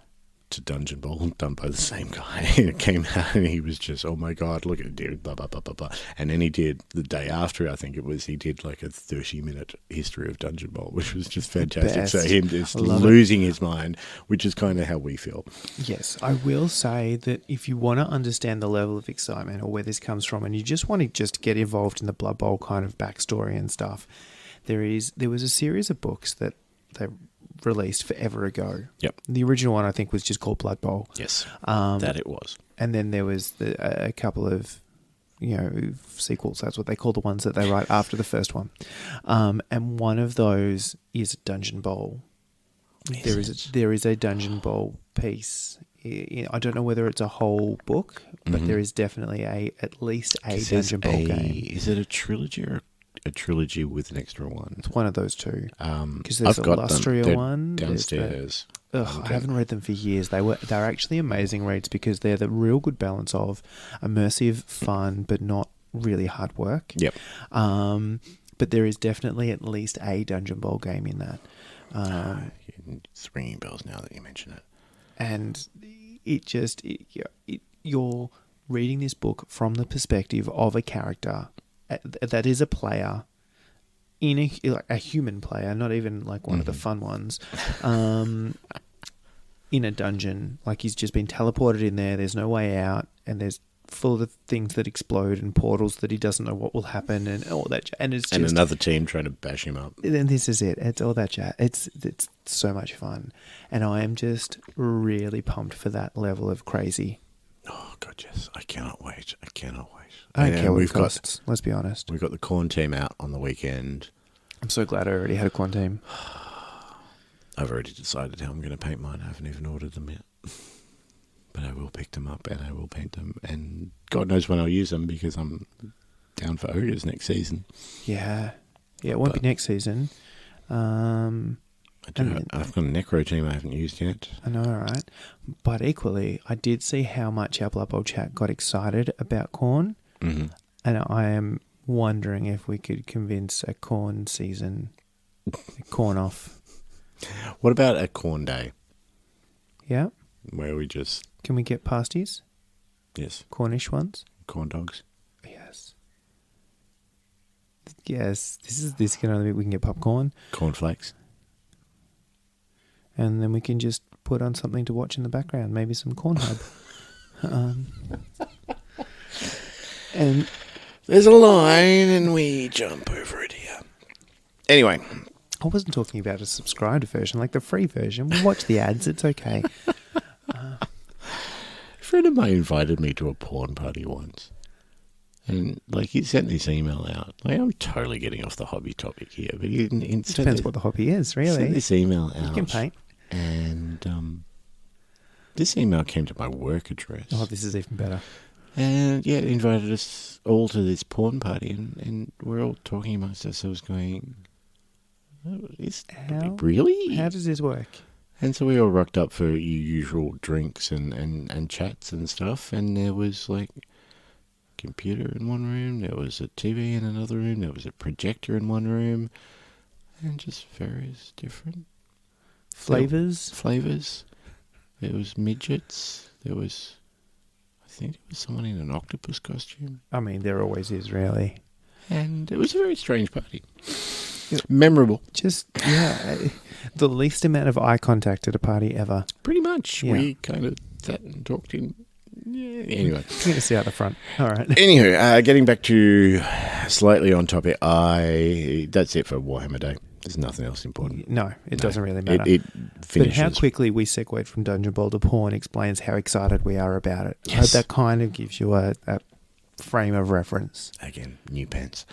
to Dungeon Bowl done by the same guy. It came out and he was just, oh my god, look at it, dude, blah, blah, blah, blah, blah. And then he did, the day after, I think it was, he did like a 30-minute history of Dungeon Bowl, which was just fantastic. Best. So him just losing his mind, which is kind of how we feel. Yes, I will say that if you want to understand the level of excitement or where this comes from, and you just want to just get involved in the Blood Bowl kind of backstory and stuff, there was a series of books that they released forever ago. Yep. The original one I think was just called Blood Bowl. Yes, that it was. And then there was a couple of, you know, sequels. That's what they call the ones that they write after the first one. And one of those is Dungeon Bowl. There is a Dungeon Bowl piece. I don't know whether it's a whole book, but there is definitely at least a Dungeon Bowl game. Is it a trilogy or a trilogy with an extra one? It's one of those two. Because there's I've a got Lustria them. one Downstairs. I haven't read them for years. They're actually amazing reads because they're the real good balance of immersive, fun, but not really hard work. Yep. But there is definitely at least a Dungeon Bowl game in that. It's ringing bells now that you mention it. And you're reading this book from the perspective of a character that is a player in a human player, not even like one of the fun ones, in a dungeon. Like he's just been teleported in there. There's no way out, and there's full of things that explode and portals that he doesn't know what will happen and all that. And it's just, and another team trying to bash him up. And this is it. It's all that chat. It's so much fun, and I am just really pumped for that level of crazy. Oh god, yes! I cannot wait. I don't care what it costs. Let's be honest. We've got the Corn team out on the weekend. I'm so glad I already had a Corn team. I've already decided how I'm going to paint mine. I haven't even ordered them yet. But I will pick them up and I will paint them. And God knows when I'll use them because I'm down for ogres next season. Yeah. Yeah, it won't be next season. I've got a Necro team I haven't used yet. I know, right? But equally, I did see how much our Blood Bowl chat got excited about Corn. Mm-hmm. And I am wondering if we could convince a Corn season, Corn off. What about a corn day Yeah. where we just, Can we get pasties? yes, Cornish ones? corn dogs? Yes. Yes. This can only be, we can get popcorn, Cornflakes? and then we can just put on something to watch in the background, maybe some corn hub. And There's a line and we jump over it here. Anyway. I wasn't talking about a subscribed version, like the free version. We'll watch the ads. It's okay. A friend of mine invited me to a porn party once. And, like, he sent this email out. Like, I'm totally getting off the hobby topic here, but he Depends what the hobby is, really. sent this email out. You can paint. And this email came to my work address. Oh, this is even better. And, yeah, it invited us all to this porn party. And we're all talking amongst ourselves going, really? How does this work? And so we all rocked up for your usual drinks and chats and stuff. And there was, like, computer in one room, there was a TV in another room, there was a projector in one room, and just various different flavors. There was midgets. There was, I think there was someone in an octopus costume. I mean, there always is, really. And it was a very strange party. Memorable. Just, the least amount of eye contact at a party ever. Pretty much. Yeah. We kind of sat and talked in. Yeah, anyway. I'm going to sit out the front. All right. Anywho, getting back to slightly on topic, that's it for Warhammer Day. There's nothing else important. No, it doesn't really matter. It finishes. But how quickly we segued from Dungeon Ball to porn explains how excited we are about it. Yes. I hope that kind of gives you a frame of reference. Again, new pants.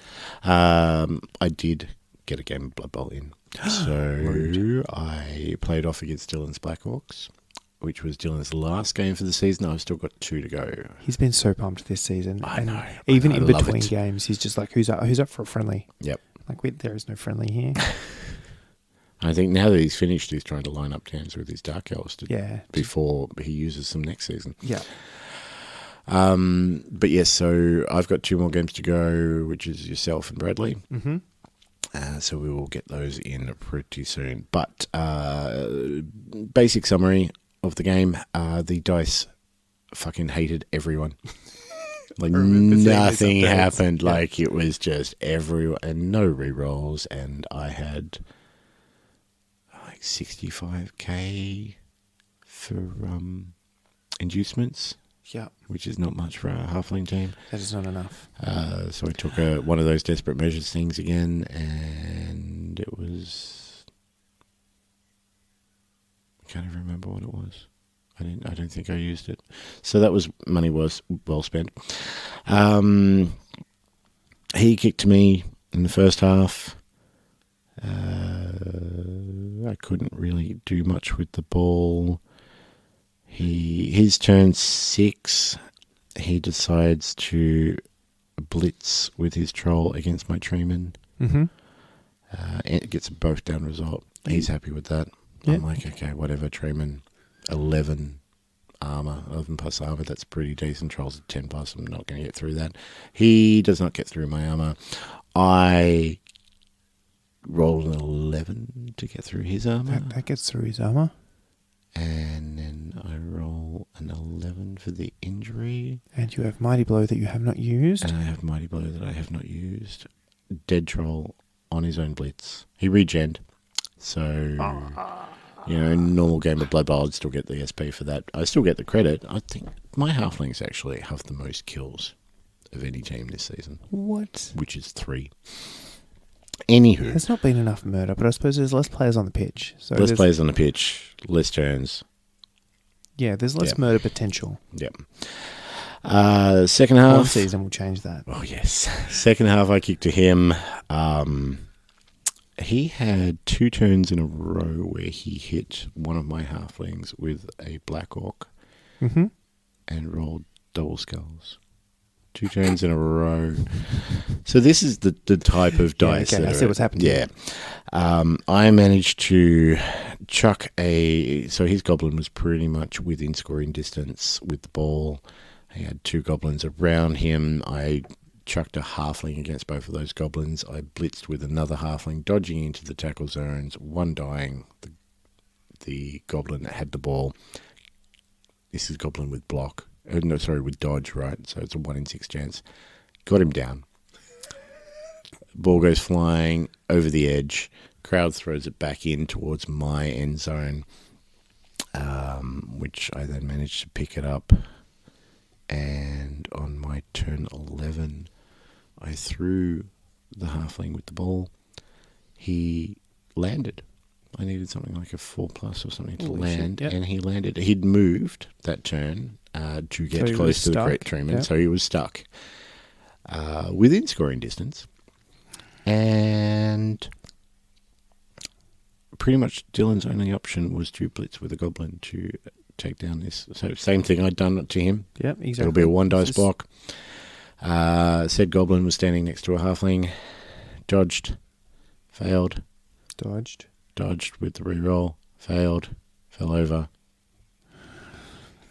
I did get a game of Blood Bowl in. So I played off against Dylan's Blackhawks, which was Dylan's last game for the season. I've still got 2 to go. He's been so pumped this season. I know. Even I in love between it. games, he's just like, who's up for a friendly? Yep. Like, there is no friendly here. I think now that he's finished, he's trying to line up teams with his Dark Elves before he uses them next season. Yeah. But yes, so I've got 2 more games to go, which is yourself and Bradley. Mm-hmm. So we will get those in pretty soon. But basic summary of the game, the dice fucking hated everyone. Like nothing happened. Yeah. Like it was just everyone and no rerolls. And I had like 65k for inducements. Yeah. Which is not much for a halfling team. That is not enough. So I took one of those desperate measures things again, and it was. I can't even remember what it was. I don't think I used it. So that was money was well spent. He kicked me in the first half. I couldn't really do much with the ball. His turn 6, he decides to blitz with his troll against my treeman. Mm-hmm. It gets a both down result. He's happy with that. Yeah. I'm like, okay, whatever, treeman. 11 armor, 11 plus armor, that's pretty decent. Trolls at 10 plus, I'm not going to get through that. He does not get through my armor. I rolled an 11 to get through his armor. That gets through his armor. And then I roll an 11 for the injury. And you have Mighty Blow that you have not used. And I have Mighty Blow that I have not used. Dead Troll on his own blitz. He regened. So, normal game of Blood Bowl, I'd still get the SP for that. I still get the credit. I think my halflings actually have the most kills of any team this season. What? Which is 3. Anywho. There's not been enough murder, but I suppose there's less players on the pitch. So less players on the pitch, less turns. Yeah, there's less murder potential. Yep. Second half. One season will change that. Oh, yes. Second half, I kicked to him. He had 2 turns in a row where he hit one of my halflings with a Black Orc and rolled double skulls. 2 turns in a row. So this is the type of dice. Okay, I see what's happening. Yeah. I managed to chuck so his goblin was pretty much within scoring distance with the ball. He had 2 goblins around him. I chucked a halfling against both of those goblins. I blitzed with another halfling, dodging into the tackle zones, one dying. The goblin that had the ball. This is goblin with block. With dodge, right? So it's a 1 in 6 chance. Got him down. Ball goes flying over the edge. Crowd throws it back in towards my end zone, which I then managed to pick it up. And on my turn 11, I threw the halfling with the ball. He landed. I needed something like a 4+ or something to land, shit, yep. and he landed. He'd moved that turn to get close to the great treatment, yep. so he was stuck within scoring distance. And pretty much Dylan's only option was to blitz with a goblin to take down this. So same thing I'd done to him. Yep, exactly. It'll be a 1 dice block. Said goblin was standing next to a halfling. Dodged. Failed. Dodged with the reroll. Failed. Fell over.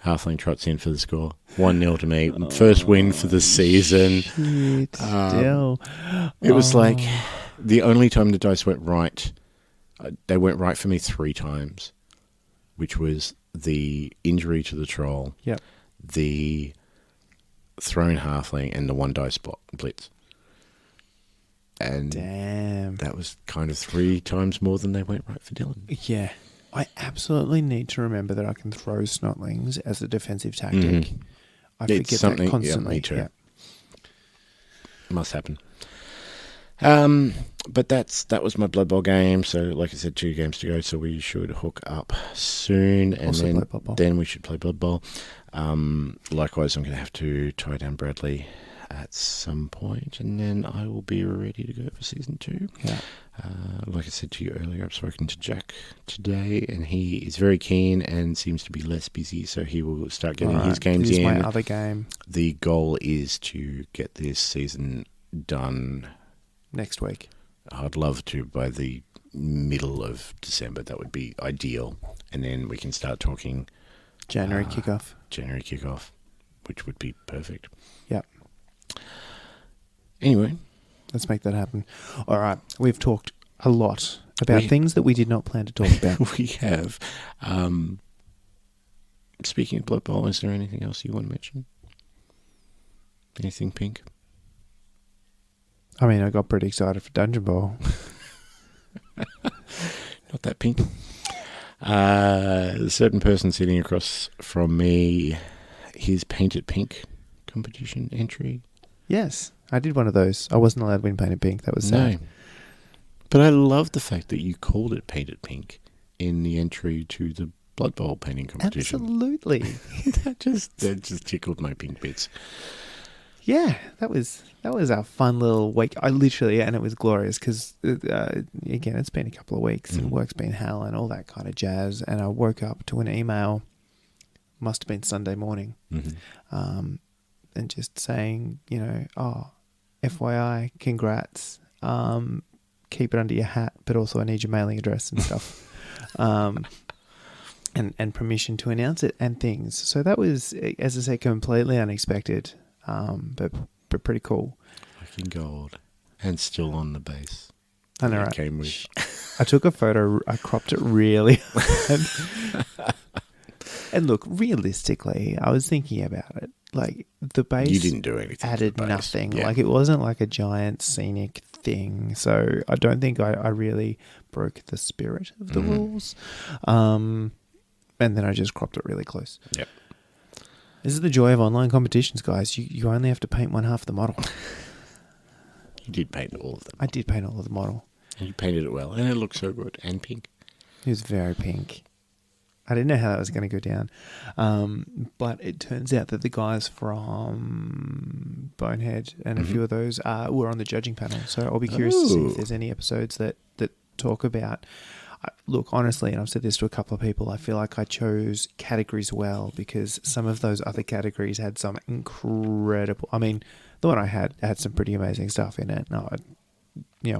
Halfling trots in for the score. 1-0 to me. First win for the season. Shit, still. It was like the only time the dice went right, they went right for me 3 times, which was the injury to the troll, yep. the thrown halfling, and the 1 dice blitz. And damn, that was kind of 3 times more than they went right for Dylan. Yeah. I absolutely need to remember that I can throw snotlings as a defensive tactic. Mm-hmm. I forget that constantly. Yeah, me too. Yeah. Must happen. But that was my Blood Bowl game. So, like I said, 2 games to go. So we should hook up soon, and then we should play Blood Bowl. Likewise, I'm going to have to tie down Bradley at some point, and then I will be ready to go for season 2. Yeah. Like I said to you earlier, I've spoken to Jack today, and he is very keen and seems to be less busy, so he will start getting his games this is in. My other game. The goal is to get this season done next week. I'd love to by the middle of December. That would be ideal, and then we can start talking January kickoff, which would be perfect. Yep. Anyway, let's make that happen. All right. We've talked a lot about things that we did not plan to talk about. We have. Speaking of Blood Bowl, is there anything else you want to mention? Anything pink? I mean, I got pretty excited for Dungeon Bowl. Not that pink. A certain person sitting across from me, his Paint It Pink competition entry. Yes, I did one of those. I wasn't allowed to win Painted Pink. That was sad. No. But I love the fact that you called it Painted Pink in the entry to the Blood Bowl painting competition. Absolutely. that just tickled my pink bits. Yeah, that was our fun little week. And it was glorious because, again, it's been a couple of weeks and work's been hell and all that kind of jazz. And I woke up to an email, must have been Sunday morning, and just saying, FYI, congrats, keep it under your hat, but also I need your mailing address and stuff, and permission to announce it and things. So that was, as I say, completely unexpected, but pretty cool. Fucking gold, and still on the base. I know, right? Came with. I took a photo. I cropped it really hard. And look, realistically, I was thinking about it. Like, the base, you didn't do anything. Added nothing. Yeah. Like, it wasn't like a giant scenic thing. So I don't think I really broke the spirit of the rules. And then I just cropped it really close. Yep. This is the joy of online competitions, guys. You only have to paint one half the model. You did paint all of them. I did paint all of the model. And you painted it well, and it looked so good and pink. It was very pink. I didn't know how that was going to go down. But it turns out that the guys from Bonehead and a few of those were on the judging panel. So I'll be curious to see if there's any episodes that talk about... Look, honestly, and I've said this to a couple of people, I feel like I chose categories well because some of those other categories had some incredible... I mean, the one I had some pretty amazing stuff in it. No,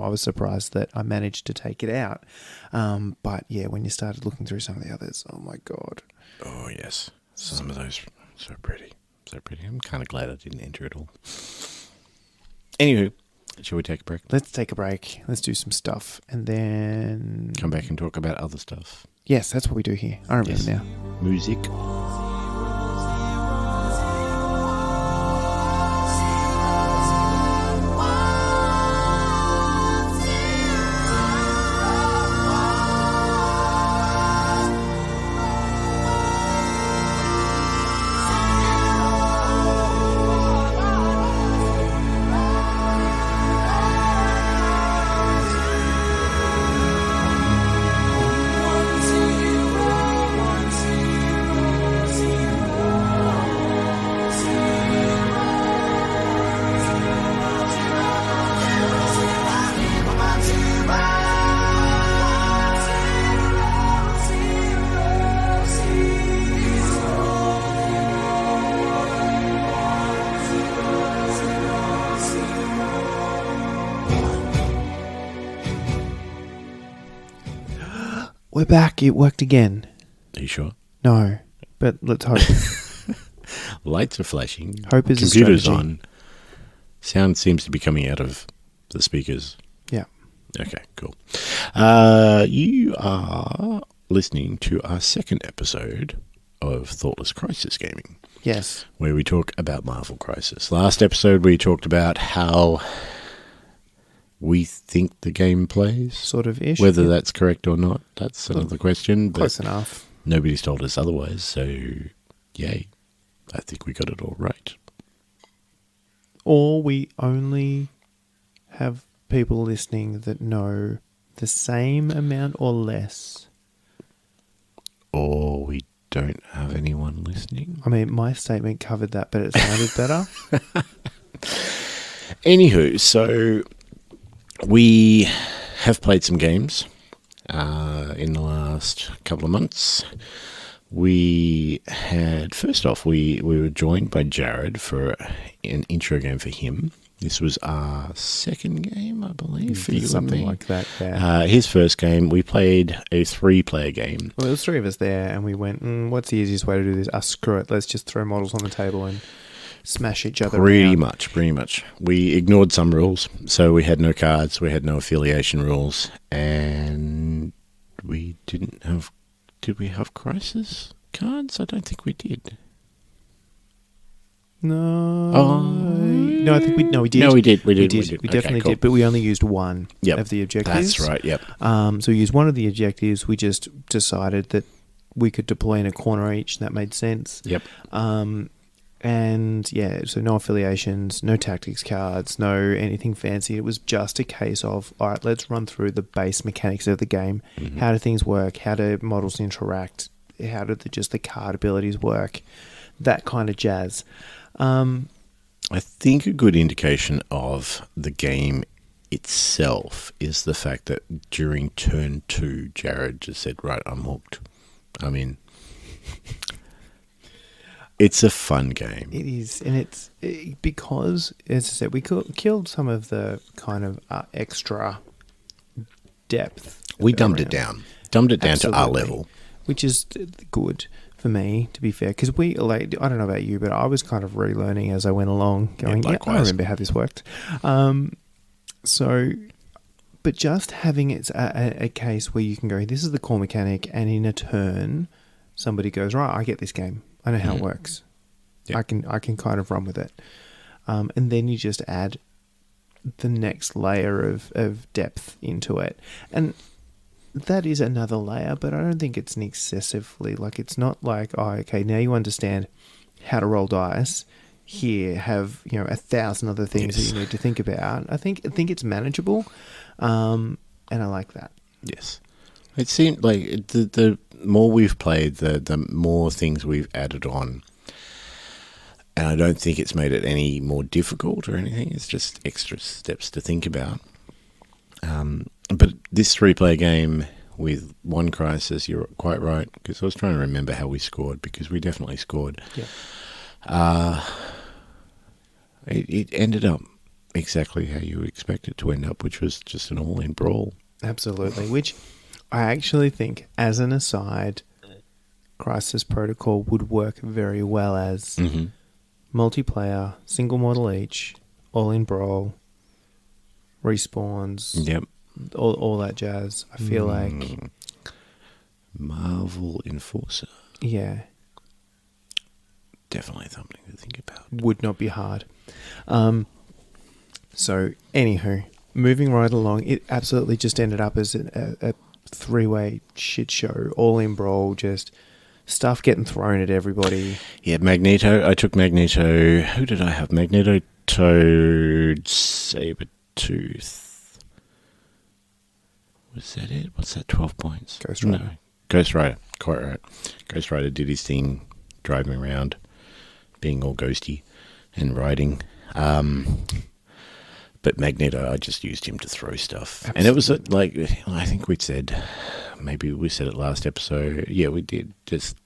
I was surprised that I managed to take it out. But yeah, when you started looking through some of the others, oh my God. Oh yes. Some of those so pretty. So pretty. I'm kind of glad I didn't enter it all. Anywho, shall we take a break? Let's take a break. Let's do some stuff. And then... Come back and talk about other stuff. Yes, that's what we do here. I remember now. Music. We're back. It worked again. Are you sure? No, but let's hope. Lights are flashing. Hope is a Computer's strategy. on. Sound seems to be coming out of the speakers. Yeah. Okay, cool. You are listening to our second episode of Thoughtless Crisis Gaming, Yes. where we talk about Marvel Crisis. Last episode, we talked about how we think the game plays. Sort of ish. Whether that's correct or not, that's another question. But Close enough. nobody's told us otherwise, so yay. I think we got it all right. Or we only have people listening that know the same amount or less. Or we don't have anyone listening. I mean, my statement covered that, but it sounded better. Anywho, so we have played some games in the last couple of months. We had, first off, we were joined by Jared for an intro game for him. This was our second game, I believe, for you Something and me. like that, yeah. His first game, we played a 3-player game. Well, there was 3 of us there, and we went, what's the easiest way to do this? Screw it. Let's just throw models on the table and smash each other Pretty around. much. We ignored some rules, so we had no cards, we had no affiliation rules, and we didn't have... Did we have crisis cards? I don't think we did. No. Oh. No, I think we did. No, we did. We We definitely did, but we only used one of the objectives. That's right, yep. So we used one of the objectives. We just decided that we could deploy in a corner each, and that made sense. Yep. And yeah, so no affiliations, no tactics cards, no anything fancy. It was just a case of, all right, let's run through the base mechanics of the game. Mm-hmm. How do things work? How do models interact? How do just the card abilities work? That kind of jazz. I think a good indication of the game itself is the fact that during turn 2, Jared just said, right, I'm hooked. I'm in. It's a fun game. It is, and it's because, as I said, we killed some of the kind of extra depth. We dumbed it around. down. Dumbed it down to our Absolutely. level. Which is good for me, to be fair, because I don't know about you, but I was kind of relearning as I went along, going, yeah, I likewise. remember how this worked. But just having it a case where you can go, this is the core mechanic, and in a turn, somebody goes, right, I get this game. I know how it works. Yeah. I can kind of run with it. And then you just add the next layer of depth into it. And that is another layer, but I don't think it's an excessively, it's not like, oh, okay, now you understand how to roll dice. Here, have 1,000 other things that you need to think about. I think it's manageable, and I like that. Yes. It seemed like the more we've played, the more things we've added on. And I don't think it's made it any more difficult or anything. It's just extra steps to think about. But this 3-player game with one crisis, you're quite right, because I was trying to remember how we scored, because we definitely scored. Yeah. It ended up exactly how you would expect it to end up, which was just an all-in brawl. Absolutely. Which I actually think, as an aside, Crisis Protocol would work very well as multiplayer, single model each, all-in brawl, respawns, Yep. all that jazz. I feel like, Marvel Enforcer. yeah, Definitely something to think about. would not be hard. So, anywho, moving right along, it absolutely just ended up as a three-way shit show, all in brawl, just stuff getting thrown at everybody. Yeah, Magneto. I took Magneto. Who did I have? Magneto, Toad, Sabretooth. Was that it? What's that? 12 points. Ghost Rider. No. Ghost Rider. Quite right. Ghost Rider did his thing, driving around, being all ghosty and riding. But Magneto, I just used him to throw stuff. Absolutely. And it was like, I think we said, maybe we said it last episode. Yeah, we did.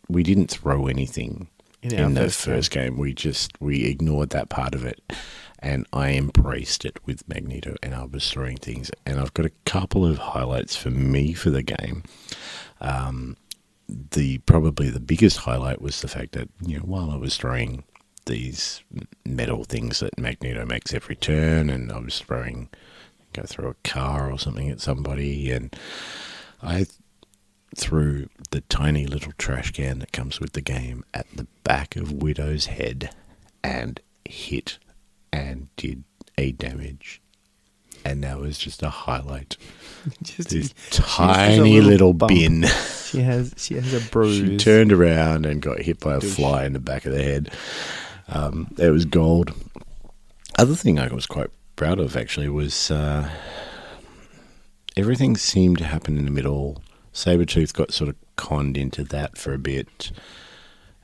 We didn't throw anything in the first game. We ignored that part of it. And I embraced it with Magneto, and I was throwing things. And I've got a couple of highlights for me for the game. Probably the biggest highlight was the fact that, while I was throwing these metal things that Magneto makes every turn, and I was go throw a car or something at somebody, and I threw the tiny little trash can that comes with the game at the back of Widow's head and hit and did a damage. And that was just a highlight. Just this just a tiny little bump. bin. She has a bruise. She turned around and got hit by a fly in the back of the head. It was gold. Other thing I was quite proud of, actually, was everything seemed to happen in the middle. Sabretooth got sort of conned into that for a bit.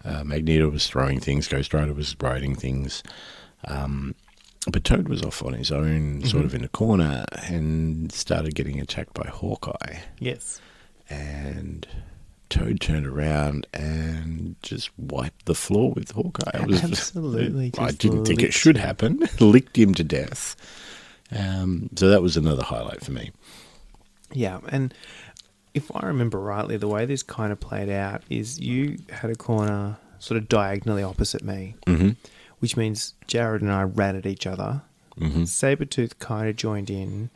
Magneto was throwing things. Ghost Rider was riding things. But Toad was off on his own, sort of in a corner, and started getting attacked by Hawkeye. Yes. And Toad turned around and just wiped the floor with Hawkeye. It was Absolutely. I didn't think it should happen. Licked him to death. So that was another highlight for me. Yeah, and if I remember rightly, the way this kind of played out is you had a corner sort of diagonally opposite me, which means Jared and I ran at each other. Sabretooth kind of joined in,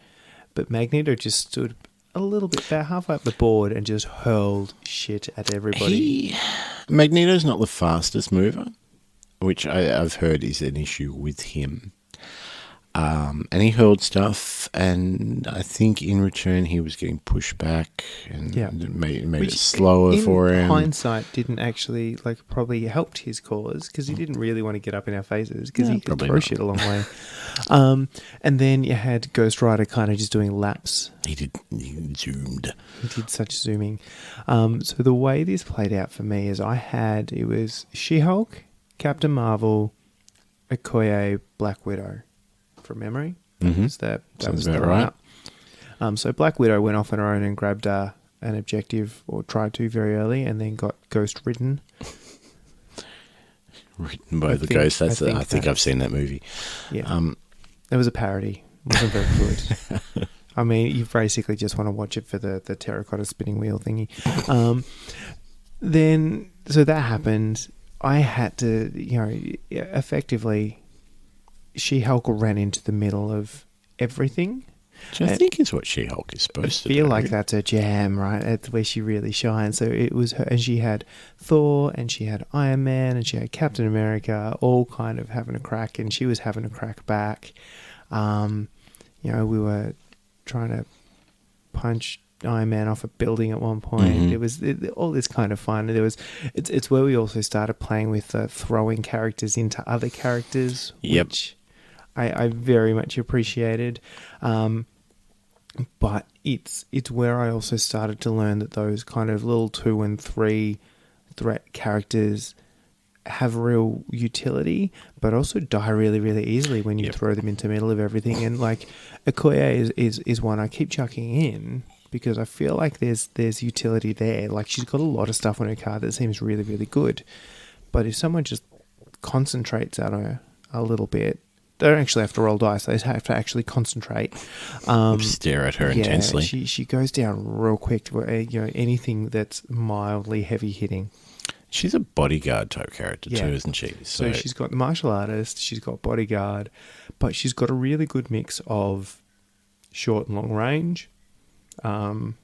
but Magneto just stood a little bit, about halfway up the board, and just hurled shit at everybody. Magneto's not the fastest mover, which I've heard is an issue with him. And he hurled stuff, and I think in return he was getting pushed back, and it made it slower for him. In hindsight, didn't actually probably helped his cause, because he didn't really want to get up in our faces, because he could throw shit a long way. And then you had Ghost Rider kind of just doing laps. He zoomed. He did such zooming. So the way this played out for me is it was She-Hulk, Captain Marvel, Okoye, Black Widow. From memory. That was the right. So Black Widow went off on her own and grabbed an objective, or tried to, very early, and then got ghost ridden. Written by the ghost. I think I've seen that movie. Yeah. It was a parody. It wasn't very good. I mean, you basically just want to watch it for the terracotta spinning wheel thingy. Then, so that happened. I had to, effectively, She-Hulk ran into the middle of everything. Which I think is what She-Hulk is supposed to do. I feel like that's her jam, right? That's where she really shines. So it was her, and she had Thor, and she had Iron Man, and she had Captain America, all kind of having a crack, and she was having a crack back. We were trying to punch Iron Man off a building at one point. It was all this kind of fun. It's where we also started playing with throwing characters into other characters, which I very much appreciated. But it's where I also started to learn that those kind of little 2 and 3 threat characters have real utility, but also die really, really easily when you throw them into the middle of everything. And Okoye is one I keep chucking in, because I feel like there's utility there. Like, she's got a lot of stuff on her card that seems really, really good. But if someone just concentrates on her a little bit, they don't actually have to roll dice. They have to actually concentrate. Stare at her intensely. She goes down real quick to anything that's mildly heavy hitting. She's a bodyguard type character too, isn't she? So she's got the martial artist, she's got bodyguard, but she's got a really good mix of short and long range. But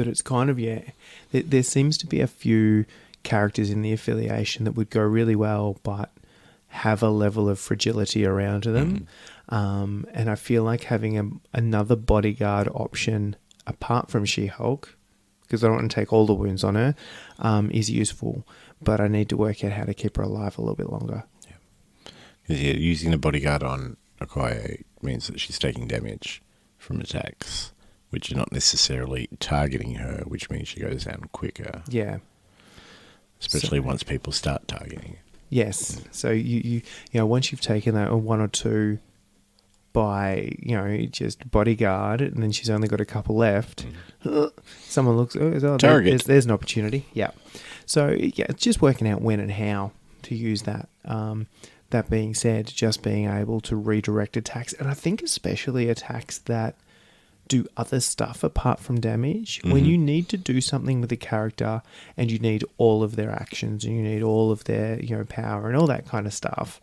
it's kind of, there seems to be a few characters in the affiliation that would go really well, but have a level of fragility around them. And I feel like having another bodyguard option apart from She-Hulk, because I don't want to take all the wounds on her, is useful. But I need to work out how to keep her alive a little bit longer. Because using a bodyguard on Okoye means that she's taking damage from attacks, which are not necessarily targeting her, which means she goes down quicker. Yeah. Especially once people start targeting. Yes. So you once you've taken that one or two by, just bodyguard, and then she's only got a couple left, someone looks, target. There's an opportunity. Yeah. So it's just working out when and how to use that. That being said, just being able to redirect attacks, and I think especially attacks that do other stuff apart from damage. When you need to do something with a character and you need all of their actions and you need all of their power and all that kind of stuff,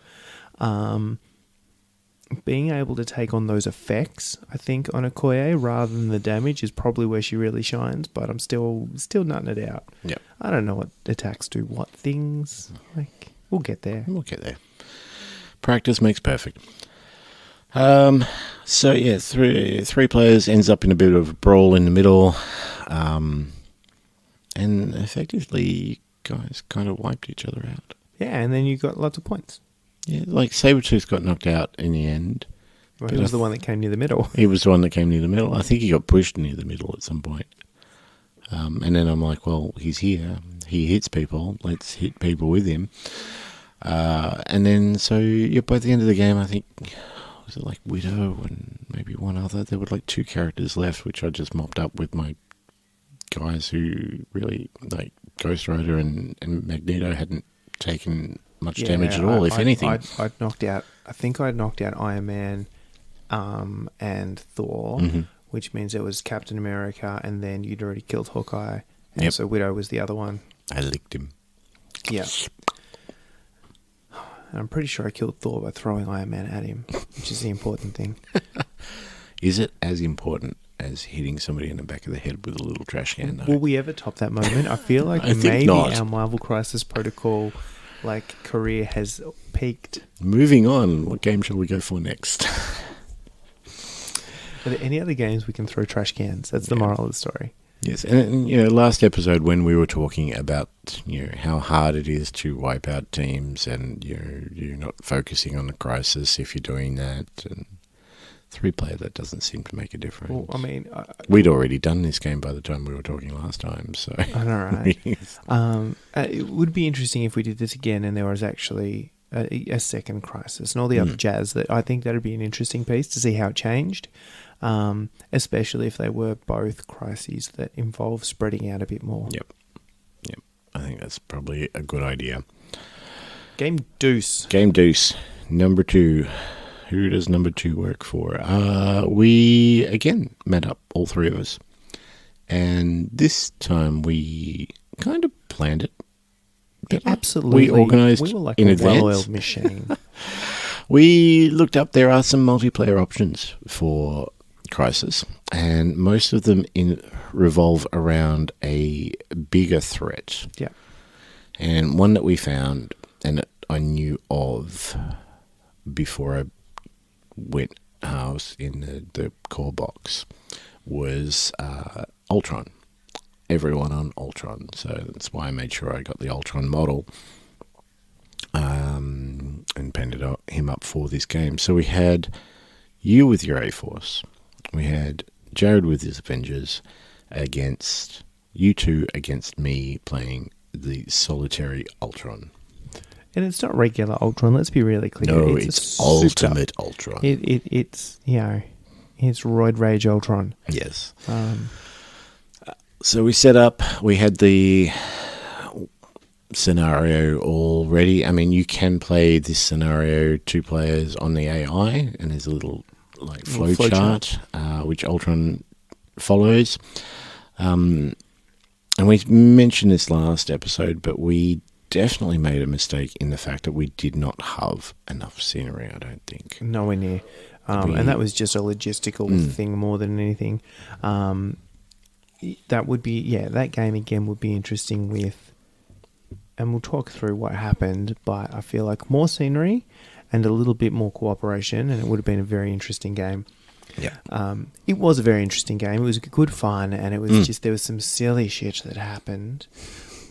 being able to take on those effects, I think, on Okoye rather than the damage is probably where she really shines. But I'm still nutting it out. Yeah, I don't know what attacks do what things. We'll get there. Practice makes perfect. So yeah, three players ends up in a bit of a brawl in the middle, and effectively you guys kind of wiped each other out. Yeah, and then you got lots of points. Yeah, like Sabretooth got knocked out in the end. Well, he was the one that came near the middle. He was the one that came near the middle. I think he got pushed near the middle at some point. And then I'm like, well, he's here. He hits people. Let's hit people with him. And then, so by the end of the game, I think, was it like Widow and maybe one other? There were like 2 characters left, which I just mopped up with my guys who really, like Ghost Rider and Magneto hadn't taken much damage at all, if anything. I'd knocked out Iron Man and Thor, which means it was Captain America, and then you'd already killed Hawkeye. And so Widow was the other one. I licked him. Yeah. And I'm pretty sure I killed Thor by throwing Iron Man at him, which is the important thing. Is it as important as hitting somebody in the back of the head with a little trash can, though? Will we ever top that moment? I feel like I think maybe not. our Marvel Crisis Protocol career has peaked. Moving on, what game shall we go for next? Are there any other games we can throw trash cans? That's the moral of the story. Yes, and last episode when we were talking about how hard it is to wipe out teams, and you're not focusing on the crisis if you're doing that, and 3-player, that doesn't seem to make a difference. Well, I mean, we'd already done this game by the time we were talking last time, so I know, right? It would be interesting if we did this again and there was actually a second crisis and all the other jazz. That I think that'd be an interesting piece to see how it changed. Especially if they were both crises that involve spreading out a bit more. Yep. I think that's probably a good idea. Game Deuce. Number 2. Who does number 2 work for? We, again, met up, all 3 of us. And this time we kind of planned it. Yeah, absolutely. We organised we were like in a advance. well-oiled machine. We looked up, there are some multiplayer options for Crisis, and most of them revolve around a bigger threat. Yeah. And one that we found, and that I knew of before I went house in the core box, was Ultron. Everyone on Ultron. So that's why I made sure I got the Ultron model and painted him up for this game. So we had you with your A-Force. We had Jared with his Avengers against you 2 against me playing the solitary Ultron. And it's not regular Ultron, let's be really clear. No, it's Ultimate Ultron. It's Roid Rage Ultron. Yes. So we set up, we had the scenario all ready. I mean, you can play this scenario 2 players on the AI, and there's a little flow chart, which Ultron follows. And we mentioned this last episode, but we definitely made a mistake in the fact that we did not have enough scenery, I don't think. Nowhere near. And that was just a logistical thing more than anything. That would be, that game again would be interesting with, and we'll talk through what happened, but I feel like more scenery and a little bit more cooperation, and it would have been a very interesting game. Yeah. It was a very interesting game. It was good fun, and it was just, there was some silly shit that happened.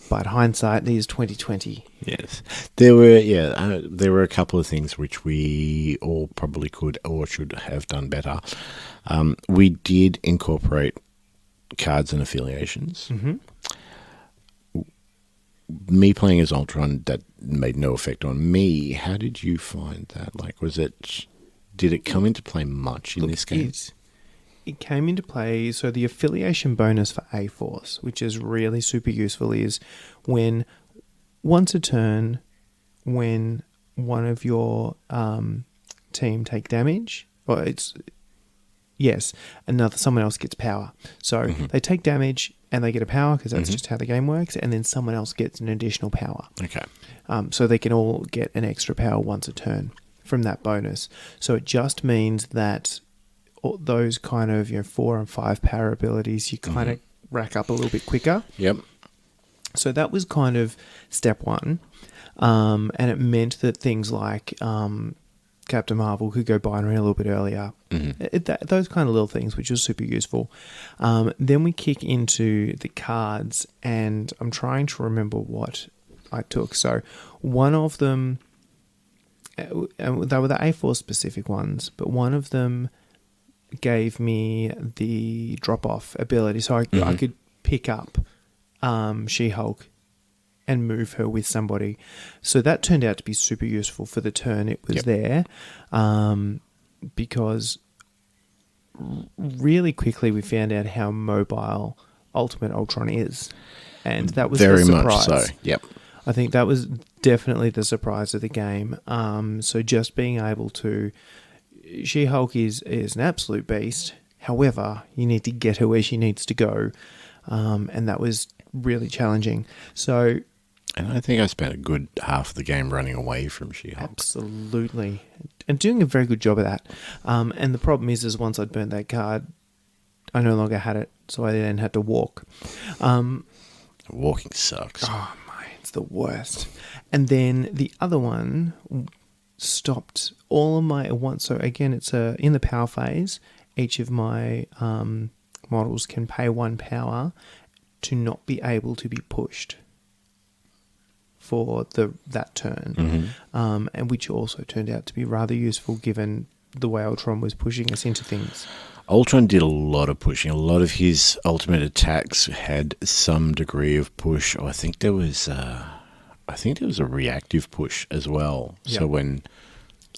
But hindsight is 2020. Yes, there were a couple of things which we all probably could or should have done better. We did incorporate cards and affiliations. Mm-hmm. Me playing as Ultron, that made no effect on me. How did you find that? Like, did it come into play much in this game? It came into play, so the affiliation bonus for A-Force, which is really super useful, is when once a turn, when one of your team take damage, or someone else gets power. So they take damage and they get a power because that's just how the game works, and then someone else gets an additional power. Okay. So they can all get an extra power once a turn from that bonus. So it just means that those kind of 4 and 5 power abilities you kind of rack up a little bit quicker. Yep. So that was kind of step one, and it meant that things like Captain Marvel could go binary a little bit earlier. Those kind of little things, which was super useful. Then we kick into the cards, and I'm trying to remember what I took. So one of them, they were the A4 specific ones, but one of them gave me the drop-off ability, so I could pick up She-Hulk and move her with somebody. So that turned out to be super useful for the turn it was there, because really quickly we found out how mobile Ultimate Ultron is, and that was very the surprise. much so. Yep. I think that was definitely the surprise of the game. So just being able to... She-Hulk is an absolute beast. However, you need to get her where she needs to go. And that was really challenging. So... And I think I spent a good half of the game running away from She-Hulk. Absolutely. And doing a very good job of that. And the problem is once I'd burnt that card, I no longer had it. So I then had to walk. Walking sucks. Oh, my, it's the worst. And then the other one... stopped all of my once. So again, it's in the power phase. Each of my models can pay 1 power to not be able to be pushed for that turn, and which also turned out to be rather useful given the way Ultron was pushing us into things. Ultron did a lot of pushing. A lot of his ultimate attacks had some degree of push. I think there was a reactive push as well. Yep. So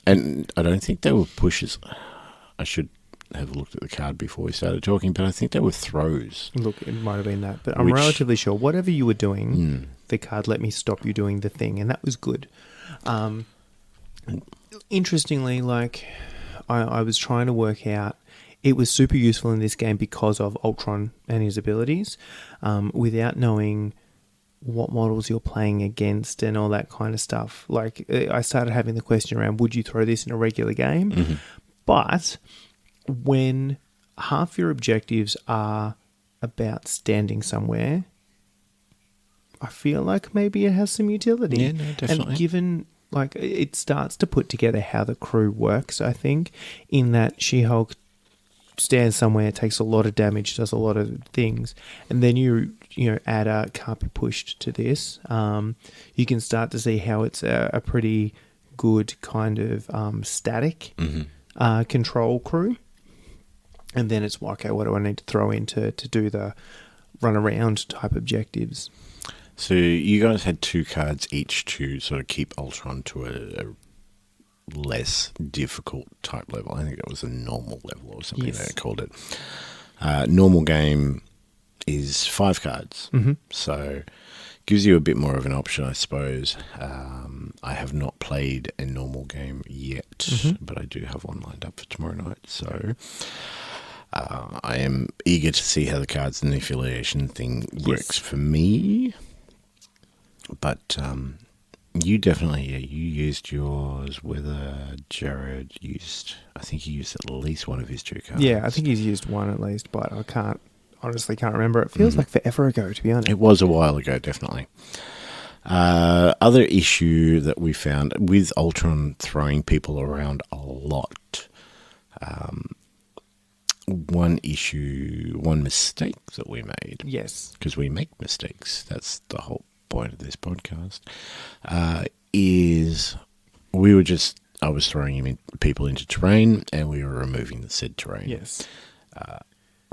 and I don't think they were pushes. I should have looked at the card before we started talking, but I think they were throws. Look, it might have been that, but I'm relatively sure whatever you were doing, the card let me stop you doing the thing, and that was good. Interestingly, like I was trying to work out, it was super useful in this game because of Ultron and his abilities, without knowing what models you're playing against and all that kind of stuff. Like, I started having the question around, would you throw this in a regular game? But when half your objectives are about standing somewhere, I feel like maybe it has some utility. Yeah, no, definitely. And given, like, it starts to put together how the crew works, I think, in that She-Hulk stands somewhere, takes a lot of damage, does a lot of things, and then you add a can't be pushed to this, you can start to see how it's a pretty good kind of static control crew. And then it's okay, what do I need to throw in to do the run around type objectives? So you guys had 2 cards each to sort of keep Ultron to a less difficult type level. I think it was a normal level or something they called it. Normal game is 5 cards. So gives you a bit more of an option, I suppose. I have not played a normal game yet, but I do have one lined up for tomorrow night. So I am eager to see how the cards and the affiliation thing works for me. But you definitely, you used yours, whether Jared used, I think he used at least one of his 2 cards. Yeah, I think he's used one at least, but I honestly can't remember. It feels like forever ago, to be honest. It was a while ago, definitely. Other issue that we found with Ultron throwing people around a lot. One mistake that we made. Yes. Because we make mistakes. That's the whole point of this podcast. Is I was throwing people into terrain, and we were removing the said terrain. Yes.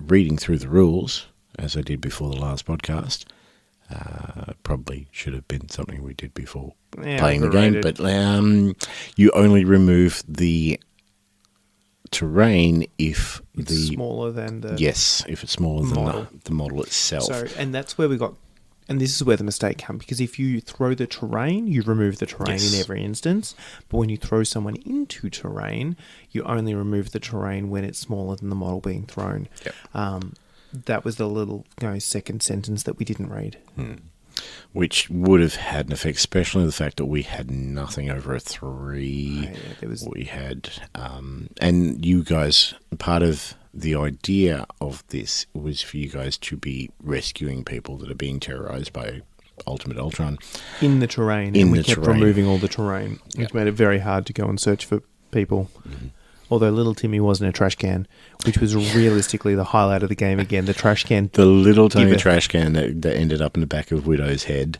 Reading through the rules, as I did before the last podcast, probably should have been something we did before playing the game. But you only remove the terrain if it's smaller than the if it's smaller than the model itself. So, and that's where and this is where the mistake comes, because if you throw the terrain, you remove the terrain in every instance. But when you throw someone into terrain, you only remove the terrain when it's smaller than the model being thrown. Yep. That was the little second sentence that we didn't read. Which would have had an effect, especially the fact that we had nothing over a 3. We had, and you guys, part of the idea of this was for you guys to be rescuing people that are being terrorized by Ultimate Ultron. In the terrain. And we kept removing all the terrain, which made it very hard to go and search for people. Mm-hmm. Although little Timmy wasn't a trash can, which was realistically the highlight of the game again. The trash can. The little tiny trash can that ended up in the back of Widow's head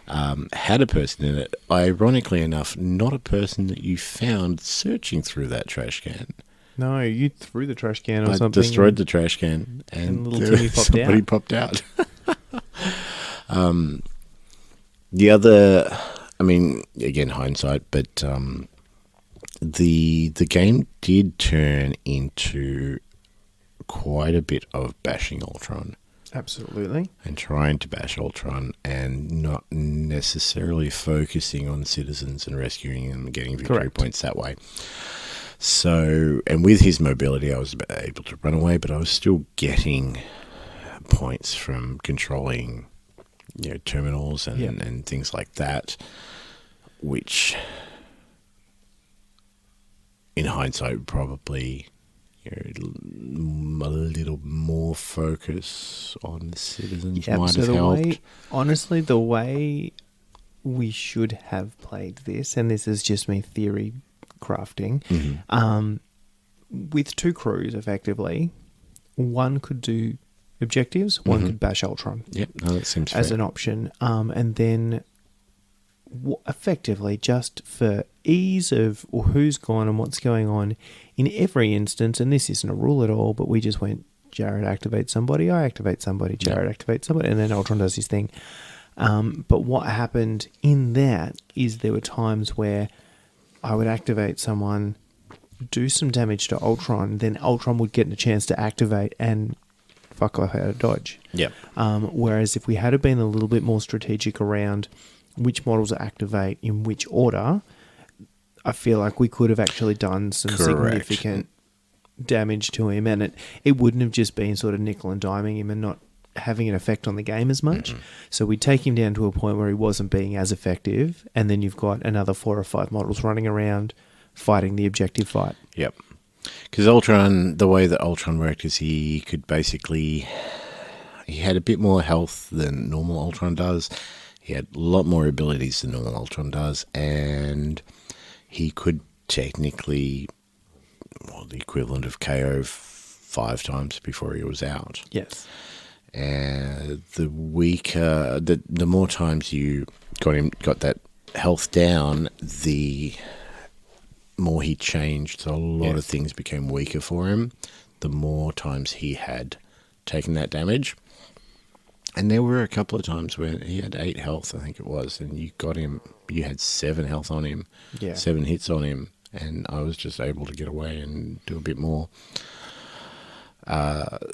had a person in it. Ironically enough, not a person that you found searching through that trash can. No, you threw the trash can or I something. Destroyed the trash can. And little Timmy popped out. The other, again, hindsight, but... The game did turn into quite a bit of bashing Ultron. Absolutely. And trying to bash Ultron and not necessarily focusing on citizens and rescuing them and getting victory points that way. So, and with his mobility, I was able to run away, but I was still getting points from controlling terminals and things like that, which... in hindsight, probably a little more focus on the citizens might have helped. Honestly, the way we should have played this, and this is just me theory crafting, with 2 crews, effectively, one could do objectives, one could bash Ultron. Yep, no, that seems as fair. an option, and then effectively just for ease of who's gone and what's going on in every instance, and this isn't a rule at all, but we just went, Jared activates somebody, I activate somebody, Jared activates somebody, and then Ultron does his thing. But what happened in that is there were times where I would activate someone, do some damage to Ultron, then Ultron would get a chance to activate and fuck off out of dodge. Yep. Whereas if we had been a little bit more strategic around which models activate in which order, I feel like we could have actually done some significant damage to him, and it wouldn't have just been sort of nickel and diming him and not having an effect on the game as much. So we'd take him down to a point where he wasn't being as effective, and then you've got another 4 or 5 models running around fighting the objective fight. Yep. Because Ultron, the way that Ultron worked is he could basically... he had a bit more health than normal Ultron does. He had a lot more abilities than normal Ultron does, and he could technically, the equivalent of KO 5 times before he was out. Yes. And the weaker, the more times you got that health down, the more he changed. So a lot of things became weaker for him, the more times he had taken that damage. And there were a couple of times where he had 8 health, I think it was, and you had 7 health on him, 7 hits on him, and I was just able to get away and do a bit more.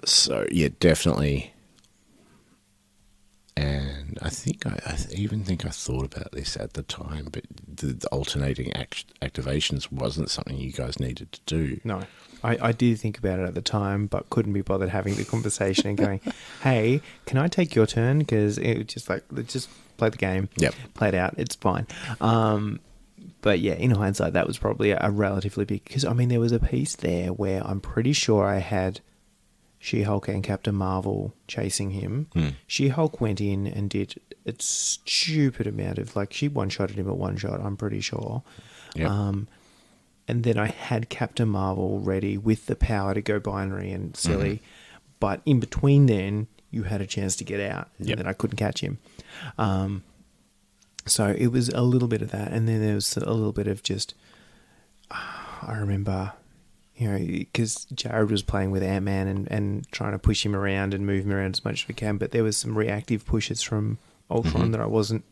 So, yeah, definitely And I think I even think I thought about this at the time, but the alternating activations wasn't something you guys needed to do. No. I did think about it at the time, but couldn't be bothered having the conversation and going, hey, can I take your turn? Because it was just like, let's just play the game. Yep. Play it out. It's fine. But yeah, in hindsight, that was probably a relatively big... Because, I mean, there was a piece there where I'm pretty sure I had She-Hulk and Captain Marvel chasing him. She-Hulk went in and did a stupid amount of... Like, she one-shotted him at one shot, I'm pretty sure. Yep. And then I had Captain Marvel ready with the power to go binary and silly. But in between then, you had a chance to get out. And then I couldn't catch him. So it was a little bit of that. And then there was a little bit of just... I remember, you know, because Jared was playing with Ant-Man and trying to push him around and move him around as much as we can. But there was some reactive pushes from Ultron that I wasn't...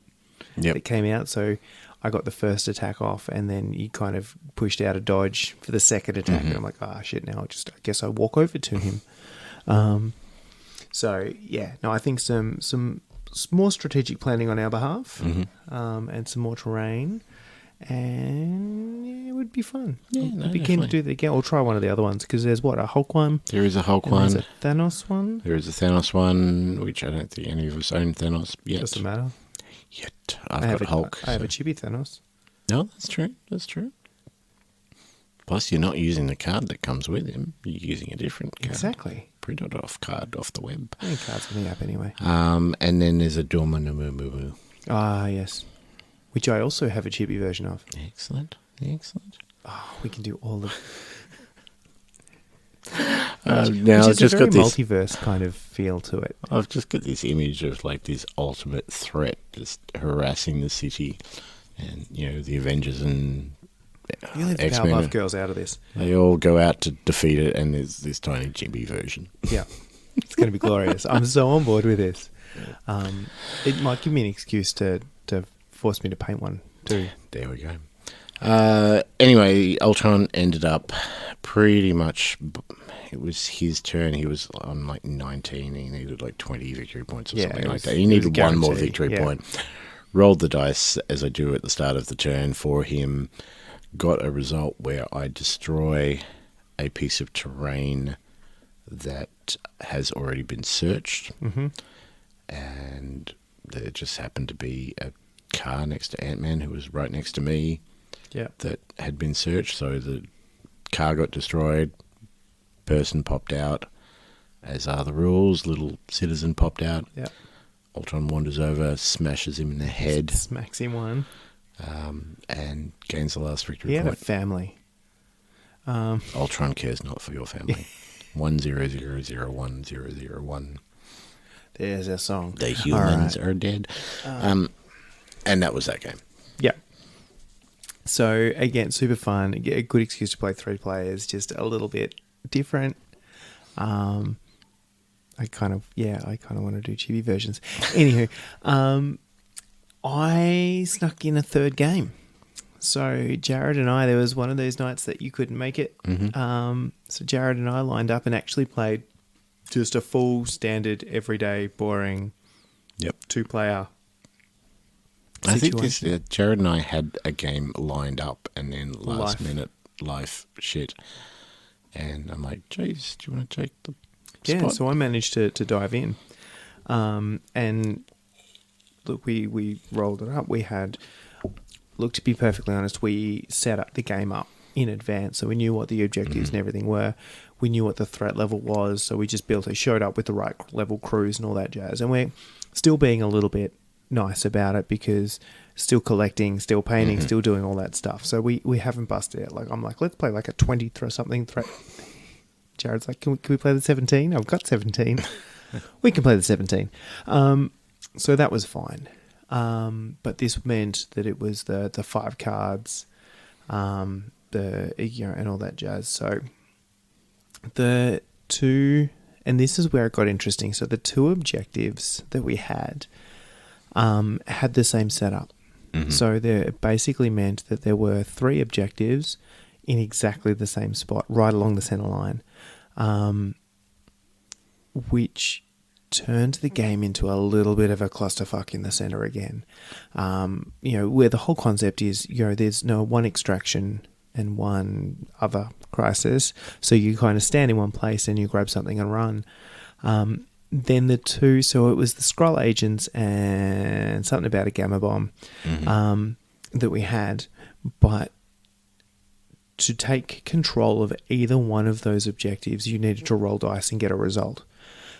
that came out. So... I got the first attack off, and then he kind of pushed out a dodge for the second attack, and I'm like, shit, now I guess I walk over to him. So yeah, no, I think some more strategic planning on our behalf, and some more terrain, and yeah, it would be fun. Yeah, I'd be keen to do that again, or try one of the other ones, because there's a Hulk one. There is a Hulk one. There's a Thanos one. There is a Thanos one, which I don't think any of us own Thanos yet. Doesn't matter. Yet. I've got Hulk. I have a chibi Thanos. No, that's true. That's true. Plus, you're not using the card that comes with him. You're using a different card. Exactly. Printed off card off the web. Any cards in the app anyway. And then there's a Dormammu. Ah, yes. Which I also have a chibi version of. Excellent. Oh, we can do all of... Now Which I've is just a very got this. multiverse kind of feel to it. I've just got this image of like this ultimate threat just harassing the city, and you know the Avengers and You leave the X-Men. Powerpuff Girls out of this. They all go out to defeat it, and there's this tiny chibi version. Yeah. It's going to be glorious. I'm so on board with this. It might give me an excuse to force me to paint one too. There we go. Anyway, Ultron ended up pretty much... It was his turn. He was on like 19. He needed like 20 victory points or something like that. He needed one more victory point. Rolled the dice, as I do at the start of the turn, for him. Got a result where I destroy a piece of terrain that has already been searched. And there just happened to be a car next to Ant-Man who was right next to me that had been searched. So the car got destroyed. Person popped out, as are the rules. Little citizen popped out. Yeah. Ultron wanders over, smashes him in the head. Smacks him one. And gains the last victory He had point. a family. Ultron cares not for your family. 1000101. There's our song. The humans are dead. And that was that game. Yeah. So again, super fun. A good excuse to play 3 players. Just a little bit different. I kind of want to do chibi versions. Anywho, I snuck in a third game. So Jared and I, there was one of those nights that you couldn't make it. So Jared and I lined up and actually played just a full standard, everyday, boring 2-player I think situation. Jared and I had a game lined up, and then last minute life shit. And I'm like, Jace, do you want to take the spot? So I managed to dive in. And look, we rolled it up. We had, look, to be perfectly honest, we set up the game up in advance. So we knew what the objectives and everything were. We knew what the threat level was. So we just showed up with the right level crews and all that jazz. And we're still being a little bit nice about it because still collecting, still painting, still doing all that stuff. So we haven't busted it. Like I'm like, let's play like a 20 something threat. Jared's like, can we play the 17? I've got 17. We can play the 17. So that was fine. But this meant that it was the 5 cards, and all that jazz. So the 2, and this is where it got interesting. So the 2 objectives that we had the same setup. So it basically meant that there were 3 objectives in exactly the same spot, right along the center line, which turned the game into a little bit of a clusterfuck in the center again. Where the whole concept is, there's no one extraction and one other crisis. So you kind of stand in one place and you grab something and run. Then the two, so it was the scroll agents and something about a gamma bomb that we had. But to take control of either one of those objectives, you needed to roll dice and get a result.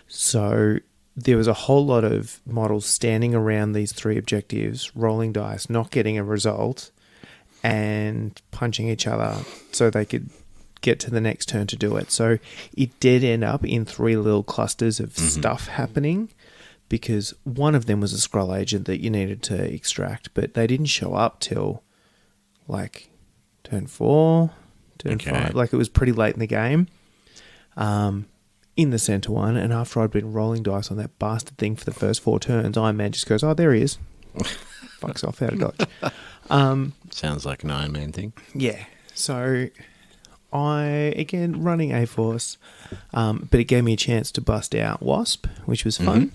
So there was a whole lot of models standing around these three objectives, rolling dice, not getting a result, and punching each other so they could get to the next turn to do it. So it did end up in three little clusters of stuff happening, because one of them was a scroll agent that you needed to extract, but they didn't show up till like turn 4, turn 5. Like, it was pretty late in the game. In the center one, and after I'd been rolling dice on that bastard thing for the first 4 turns, Iron Man just goes, "Oh, there he is." Fucks off out of dodge. Sounds like an Iron Man thing. Yeah. So again, running A-Force, but it gave me a chance to bust out Wasp, which was fun.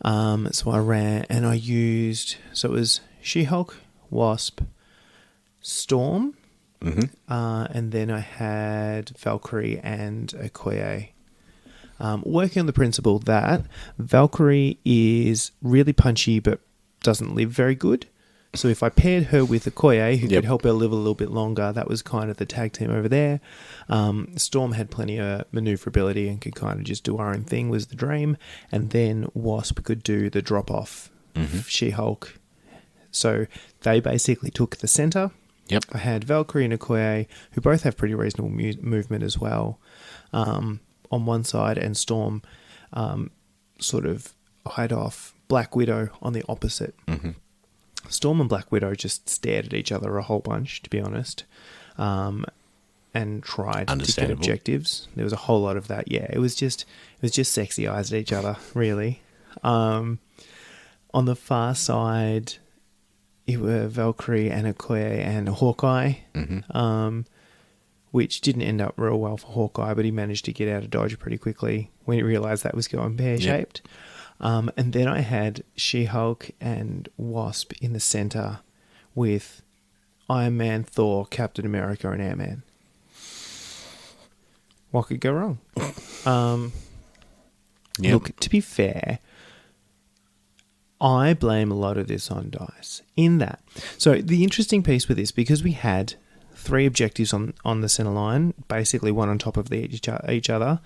So I ran, and I used, so it was She-Hulk, Wasp, Storm, and then I had Valkyrie and Okoye. Working on the principle that Valkyrie is really punchy but doesn't live very good. So if I paired her with Okoye, who could help her live a little bit longer, that was kind of the tag team over there. Storm had plenty of maneuverability and could kind of just do her own thing, was the dream. And then Wasp could do the drop-off She-Hulk. So they basically took the center. I had Valkyrie and Okoye, who both have pretty reasonable movement as well, on one side, and Storm sort of eyed off Black Widow on the opposite. Storm and Black Widow just stared at each other a whole bunch, to be honest, and tried to get objectives. There was a whole lot of that. Yeah, it was just sexy eyes at each other, really. On the far side, it were Valkyrie and Okoye and Hawkeye. Which didn't end up real well for Hawkeye, but he managed to get out of dodge pretty quickly when he realised that was going pear-shaped. And then I had She-Hulk and Wasp in the centre with Iron Man, Thor, Captain America, and Ant-Man. What could go wrong? Look, to be fair, I blame a lot of this on dice. In that, so the interesting piece with this, because we had 3 objectives on the center line, basically one on top of each other,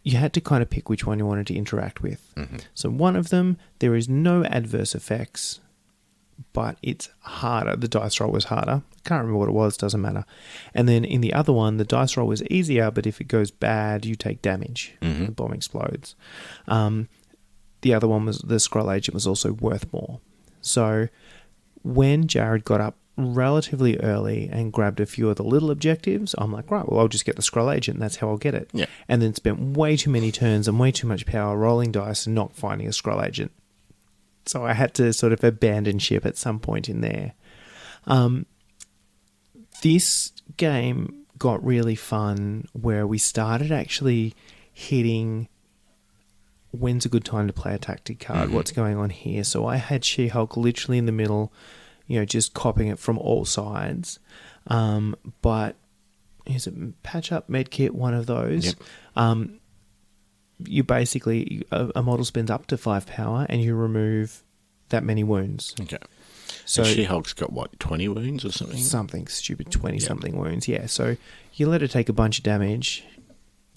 you had to kind of pick which one you wanted to interact with. So one of them, there is no adverse effects, but it's harder. The dice roll was harder. I can't remember what it was, doesn't matter. And then in the other one, the dice roll was easier, but if it goes bad, you take damage. The bomb explodes. The other one was, the scroll agent was also worth more. So when Jared got up relatively early and grabbed a few of the little objectives, I'm like, right, well, I'll just get the scroll agent, and that's how I'll get it. And then spent way too many turns and way too much power rolling dice and not finding a scroll agent. So I had to sort of abandon ship at some point in there. This game got really fun where we started actually hitting when's a good time to play a tactic card, what's going on here. So I had She-Hulk literally in the middle, just copying it from all sides. But is it patch up, medkit, one of those? You basically, a model spends up to 5 power and you remove that many wounds. So She-Hulk's got, what, 20 wounds or something? Something stupid, 20-something wounds, yeah. So you let her take a bunch of damage.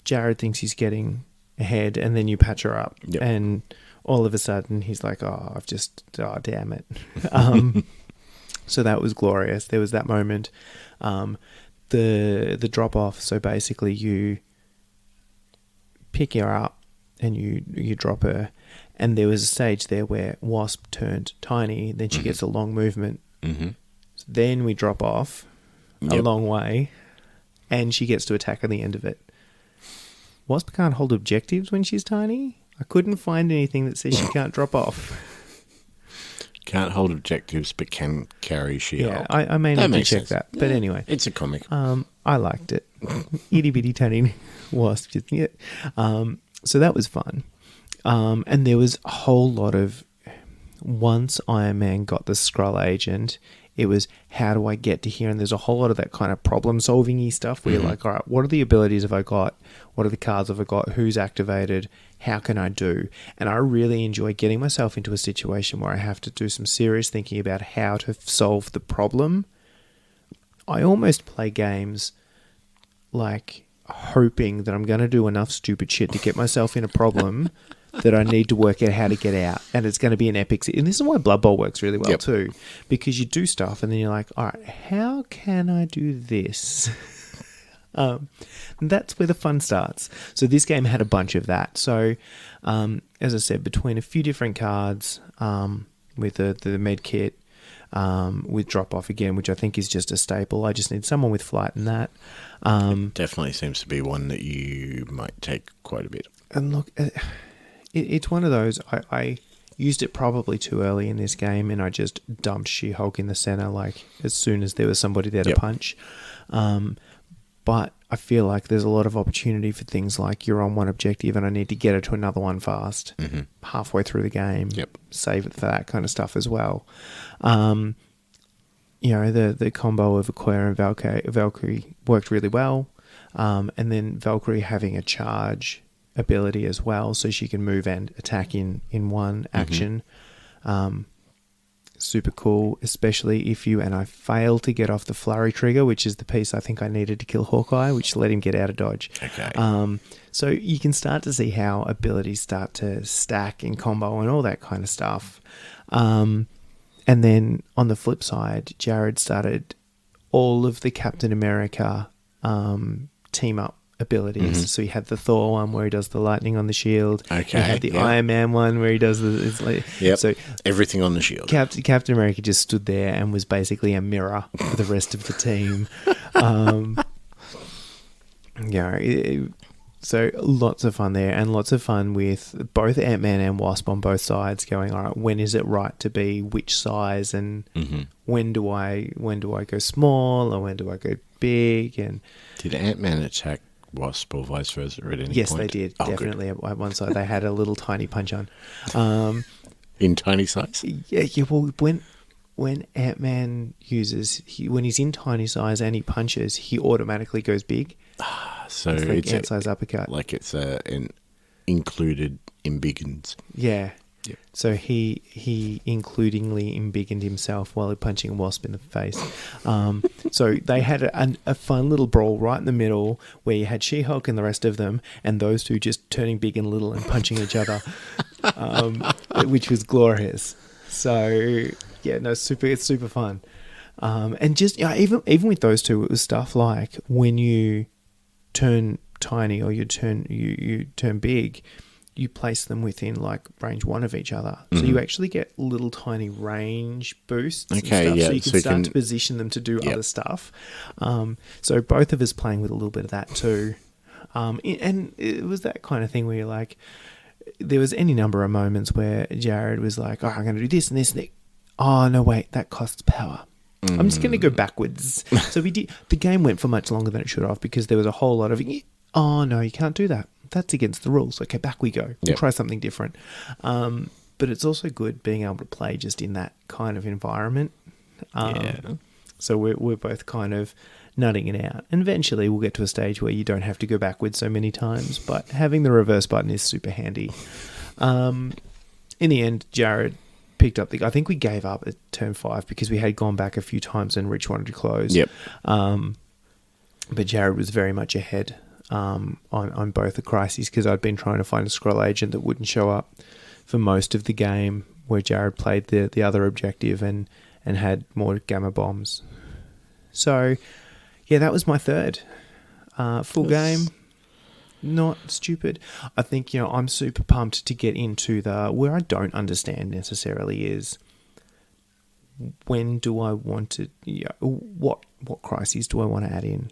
Jared thinks he's getting ahead, and then you patch her up. And all of a sudden, he's like, oh, damn it. So that was glorious. There was that moment. The drop-off, so basically you pick her up and you drop her, and there was a stage there where Wasp turned tiny, then she gets a long movement. So then we drop off a long way, and she gets to attack at the end of it. Wasp can't hold objectives when she's tiny? I couldn't find anything that says she can't drop off. Can't hold objectives, but can carry She-Hulk. Yeah, I may need to check that. But anyway. It's a comic. I liked it. Itty bitty tiny Wasp. So that was fun. And there was a whole lot of, once Iron Man got the Skrull agent, it was, how do I get to here? And there's a whole lot of that kind of problem-solving-y stuff where you're like, all right, what are the abilities have I got? What are the cards have I got? Who's activated? How can I do? And I really enjoy getting myself into a situation where I have to do some serious thinking about how to solve the problem. I almost play games like hoping that I'm going to do enough stupid shit to get myself in a problem that I need to work out how to get out, and it's going to be an epic. And this is why Blood Bowl works really well too, because you do stuff and then you're like, all right, how can I do this? That's where the fun starts. So this game had a bunch of that. So as I said, between a few different cards, with the med kit, with drop off again, which I think is just a staple. I just need someone with flight in that. It definitely seems to be one that you might take quite a bit. And look, it's one of those, I used it probably too early in this game, and I just dumped She-Hulk in the center like as soon as there was somebody there to punch. But I feel like there's a lot of opportunity for things like you're on one objective and I need to get her to another one fast halfway through the game. Save it for that kind of stuff as well. You know, the combo of Okoye and Valkyrie worked really well. And then Valkyrie having a charge ability as well, so she can move and attack in one action. Super cool, especially if you, and I failed to get off the flurry trigger, which is the piece I think I needed to kill Hawkeye, which let him get out of dodge. So you can start to see how abilities start to stack and combo and all that kind of stuff. And then on the flip side, Jared started all of the Captain America team up abilities. So he had the Thor one where he does the lightning on the shield. He had the Iron Man one where he does the... It's like, so everything on the shield. Captain America just stood there and was basically a mirror for the rest of the team. So lots of fun there, and lots of fun with both Ant-Man and Wasp on both sides going, all right, when is it right to be which size, and when do I go small or when do I go big? And did Ant-Man attack Wasp or vice versa at any point? Yes, they did. Definitely good. At one side they had a little tiny punch on. In tiny size? Yeah. Well, when Ant-Man uses, when he's in tiny size and he punches, he automatically goes big. So it's like ant-size uppercut. Like it's an included embiggens. Yeah. So he includingly embiggened himself while punching a wasp in the face. So they had a fun little brawl right in the middle where you had She-Hulk and the rest of them, and those two just turning big and little and punching each other, which was glorious. So yeah, no, it's super fun. And just even with those two, it was stuff like when you turn tiny or you turn big, you place them within like range 1 of each other. So you actually get little tiny range boosts and stuff. So you can start to position them to do other stuff. So both of us playing with a little bit of that too. And it was that kind of thing where you're like, there was any number of moments where Jared was like, oh, I'm going to do this and this and that. Oh, no, wait, that costs power. I'm just going to go backwards. So the game went for much longer than it should have because there was a whole lot of, oh, no, you can't do that. That's against the rules. Okay, back we go. We'll try something different. But it's also good being able to play just in that kind of environment. So we're both kind of nutting it out. And eventually we'll get to a stage where you don't have to go backwards so many times, but having the reverse button is super handy. In the end, Jared picked up I think we gave up at turn 5 because we had gone back a few times and Rich wanted to close. But Jared was very much ahead on both the crises because I'd been trying to find a Skrull agent that wouldn't show up for most of the game, where Jared played the other objective and had more gamma bombs. So yeah, that was my third full game. Not stupid. I think, I'm super pumped to get into where I don't understand necessarily is when do I want to, what crises do I want to add in?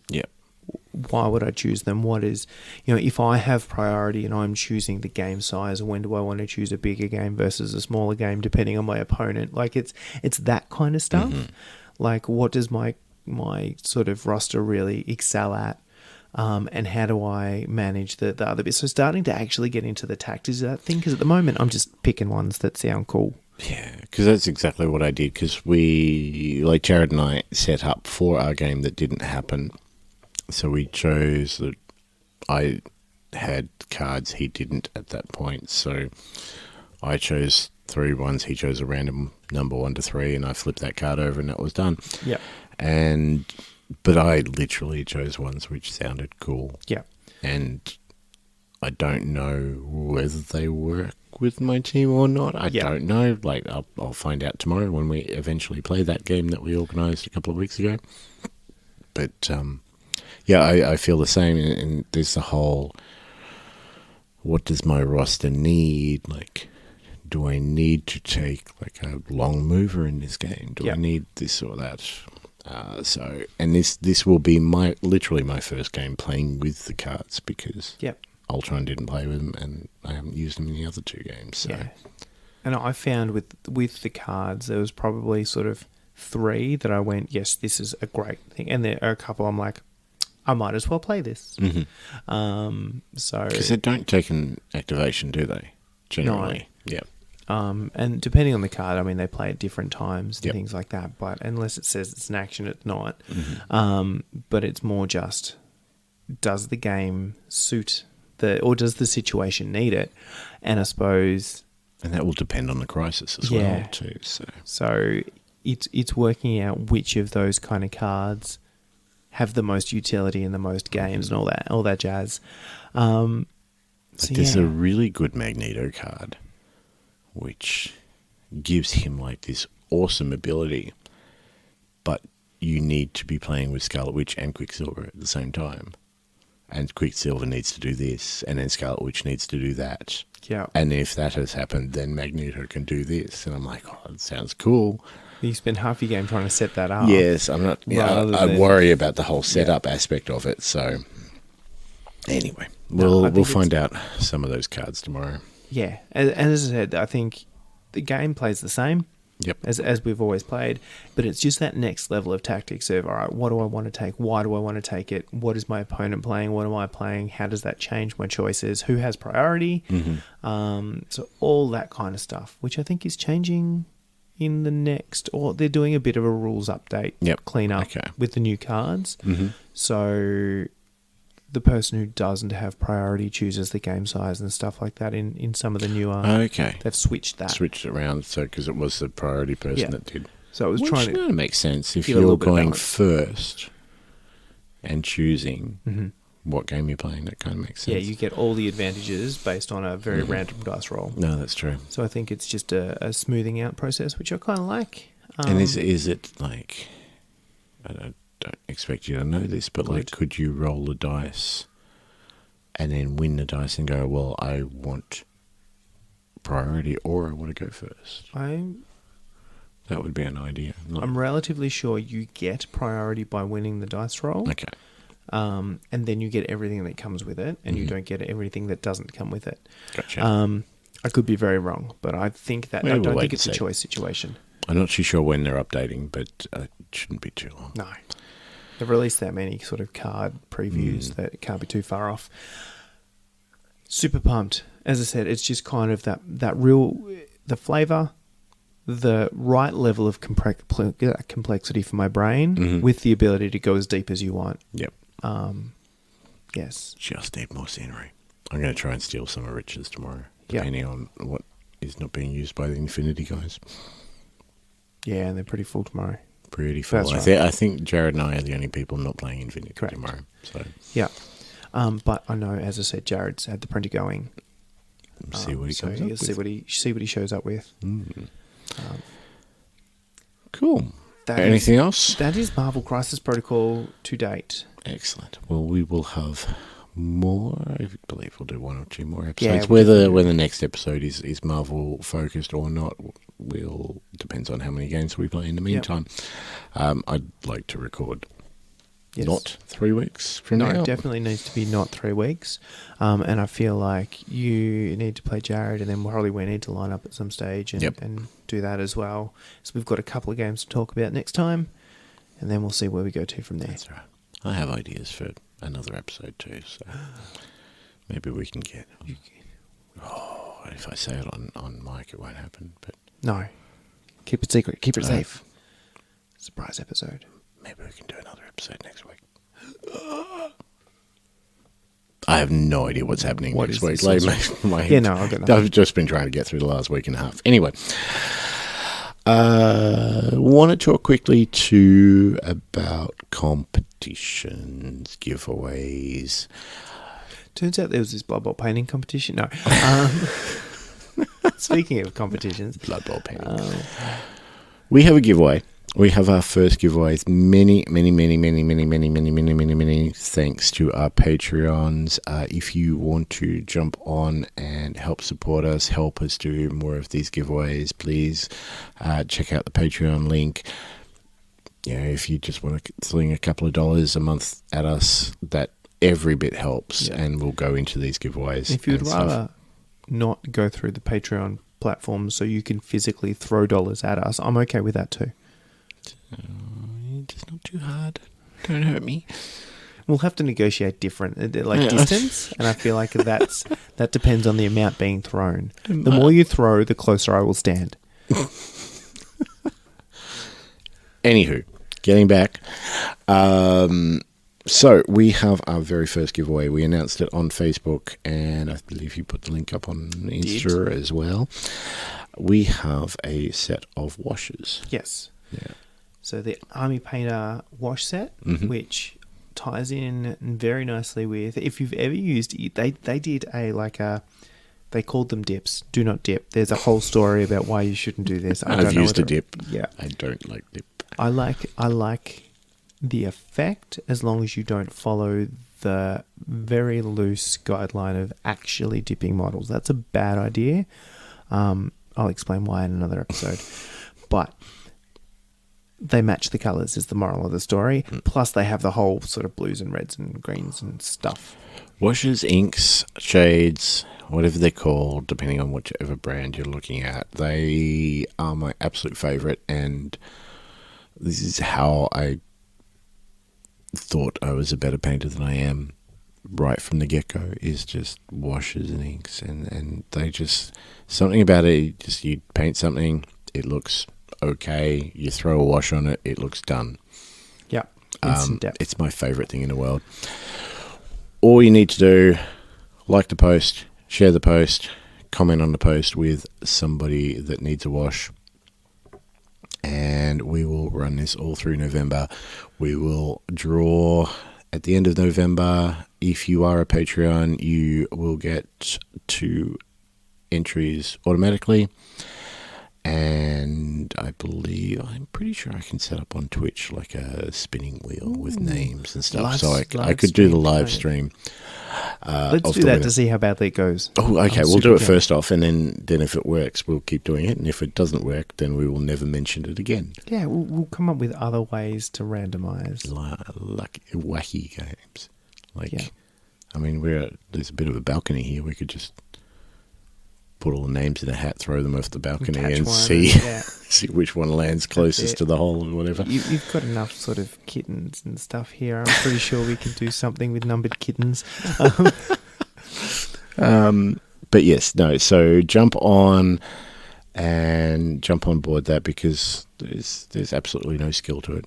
Why would I choose them? What is, if I have priority and I'm choosing the game size, when do I want to choose a bigger game versus a smaller game depending on my opponent? Like it's that kind of stuff. Like what does my sort of roster really excel at? and how do I manage the other bits. So starting to actually get into the tactics of that thing, because at the moment I'm just picking ones that sound cool. Yeah, because that's exactly what I did, because Jared and I set up for our game that didn't happen. So we chose that I had cards, he didn't at that point. So I chose 3 ones, he chose a random number 1 to 3, and I flipped that card over and that was done. Yeah. But I literally chose ones which sounded cool. Yeah. And I don't know whether they work with my team or not. I don't know. Like, I'll find out tomorrow when we eventually play that game that we organised a couple of weeks ago. But, I feel the same. And there's the whole, what does my roster need? Like, do I need to take, like, a long mover in this game? Do I need this or that? This will be literally my first game playing with the cards, because Ultron didn't play with them and I haven't used them in the other 2 games. So. Yeah. And I found with the cards, there was probably sort of 3 that I went, yes, this is a great thing. And there are a couple I'm like, I might as well play this. Mm-hmm. So because they don't take an activation, do they? Generally. No. Yeah. And depending on the card, I mean, they play at different times and things like that. But unless it says it's an action, it's not. Mm-hmm. But it's more just, does the game suit or does the situation need it? And I suppose, and that will depend on the crisis as well too. So it's working out which of those kind of cards have the most utility in the most games and all that jazz. There's a really good Magneto card, which gives him like this awesome ability, but you need to be playing with Scarlet Witch and Quicksilver at the same time. And Quicksilver needs to do this, and then Scarlet Witch needs to do that. Yeah. And if that has happened, then Magneto can do this. And I'm like, oh, it sounds cool. You spend half your game trying to set that up. Yes, I'm not. I worry about the whole setup aspect of it. So anyway, we'll find out some of those cards tomorrow. Yeah, and as I said, I think the game plays the same. Yep. As we've always played, but it's just that next level of tactics of, all right, what do I want to take? Why do I want to take it? What is my opponent playing? What am I playing? How does that change my choices? Who has priority? Mm-hmm. So all that kind of stuff, which I think is changing in the next, or they're doing a bit of a rules update, clean up with the new cards. Mm-hmm. So the person who doesn't have priority chooses the game size and stuff like that in some of the newer. They've switched that. Switched it around, so because it was the priority person that did. So it was trying to make sense if you're going first and choosing what game you're playing. That kind of makes sense. Yeah, you get all the advantages based on a very random dice roll. No, that's true. So I think it's just a smoothing out process, which I kind of like. And is it like, I don't expect you to know this, but like, could you roll the dice and then win the dice and go, well, I want priority or I want to go first? That would be an idea. I'm relatively sure you get priority by winning the dice roll. Okay. And then you get everything that comes with it, and you don't get everything that doesn't come with it. Gotcha. I could be very wrong, but I think that I don't think it's a choice situation. I'm not too sure when they're updating, but it shouldn't be too long. No. They've released that many sort of card previews that it can't be too far off. Super pumped. As I said, it's just kind of that real, the flavour, the right level of complexity for my brain with the ability to go as deep as you want. Yep. Yes. Just need more scenery. I'm going to try and steal some of Rich's tomorrow, depending on what is not being used by the Infinity guys. Yeah, and they're pretty full tomorrow. Pretty full. Right. I think Jared and I are the only people not playing Infinity tomorrow. So yeah. But I know, as I said, Jared's had the printer going. See what he comes up with. See what he shows up with. Cool. Anything else? That is Marvel Crisis Protocol to date. Excellent. Well, we will have more. I believe we'll do 1 or 2 more episodes. Yeah, whether the next episode is Marvel focused or not depends on how many games we play in the meantime. I'd like to record not 3 weeks from now. No, it definitely needs to be not 3 weeks. And I feel like you need to play Jared, and then probably we need to line up at some stage and do that as well. So we've got a couple of games to talk about next time, and then we'll see where we go to from there. That's right. I have ideas for another episode too. So maybe we can get. Oh, if I say it on mic, it won't happen. But No. Keep it secret. Keep it safe. Surprise episode. maybe we can do another episode next week. I have no idea what's happening next week. I've got nothing. I've just been trying to get through the last week and a half. Anyway, want to talk quickly too about competitions, giveaways. Turns out there was this Blood Bowl painting competition. No. Speaking of competitions. Blood Bowl painting. We have a giveaway. We have our first giveaways. Many thanks to our Patreons. If you want to jump on and help support us, help us do more of these giveaways, please check out the Patreon link. You know, if you just want to sling a couple of dollars a month at us, that every bit helps, and we'll go into these giveaways. If you'd rather not go through the Patreon platform so you can physically throw dollars at us, I'm okay with that too. Just not too hard. Don't hurt me. We'll have to negotiate different, distance, and I feel like that depends on the amount being thrown. The more you throw, the closer I will stand. Anywho, getting back. So we have our very first giveaway. We announced it on Facebook, and I believe you put the link up on Insta as well. We have a set of washers. Yes. Yeah. So the Army Painter wash set, which ties in very nicely with, if you've ever used it, they did they called them dips. Do not dip. There's a whole story about why you shouldn't do this. I've used a dip. Yeah. I don't like dip. I like the effect as long as you don't follow the very loose guideline of actually dipping models. That's a bad idea. I'll explain why in another episode. But they match the colours is the moral of the story. Plus they have the whole sort of blues and reds and greens and stuff. Washers, inks, shades, whatever they're called, depending on whichever brand you're looking at, they are my absolute favourite, and this is how I thought I was a better painter than I am right from the get-go, is just washes and inks, and they just, something about it, you paint something, it looks okay, you throw a wash on it, it looks done. Yeah. It's my favourite thing in the world. All you need to do, like the post, share the post, comment on the post with somebody that needs a wash, and we will run this all through November. We will draw at the end of November. If you are a Patreon, you will get 2 entries automatically. And I'm pretty sure I can set up on Twitch like a spinning wheel with names and stuff. So I could do the live stream. Let's do that to see how badly it goes. Oh, okay. We'll do it first off, and then if it works, we'll keep doing it. And if it doesn't work, then we will never mention it again. Yeah, we'll come up with other ways to randomise. Like wacky games. I mean, there's a bit of a balcony here. We could just put all the names in a hat, throw them off the balcony, and see which one lands closest to the hole and whatever. You've got enough sort of kittens and stuff here. I'm pretty sure we can do something with numbered kittens. But yes, no. So jump on board that, because there's absolutely no skill to it.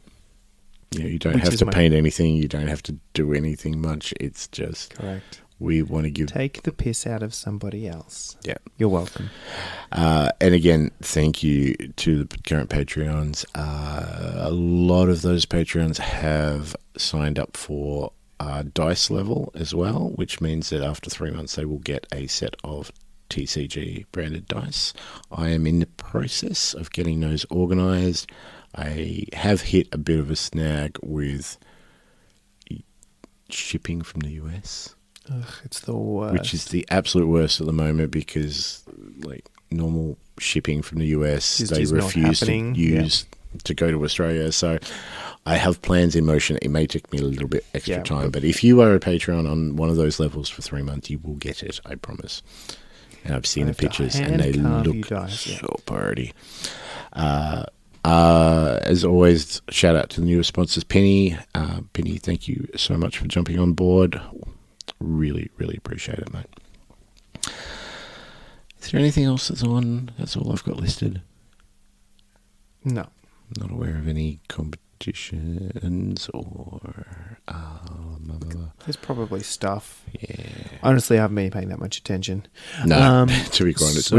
You don't have to paint anything. You don't have to do anything much. It's just correct. We want to take the piss out of somebody else. Yeah. You're welcome. And again, thank you to the current Patreons. A lot of those Patreons have signed up for dice level as well, which means that after 3 months they will get a set of TCG branded dice. I am in the process of getting those organised. I have hit a bit of a snag with shipping from the US. Ugh, it's the worst. Which is the absolute worst at the moment, because normal shipping from the US, they refuse to use to go to Australia. So I have plans in motion. It may take me a little bit extra time, but if you are a Patreon on one of those levels for 3 months, you will get it, I promise. And I've seen the pictures, and they look so pretty. As always, shout out to the newest sponsors, Penny. Penny, thank you so much for jumping on board. Really, really appreciate it, mate. Is there anything else that's on? That's all I've got listed. No. Not aware of any competitions or... There's probably stuff. Yeah. Honestly, I haven't been paying that much attention. No, to be quite honest. so-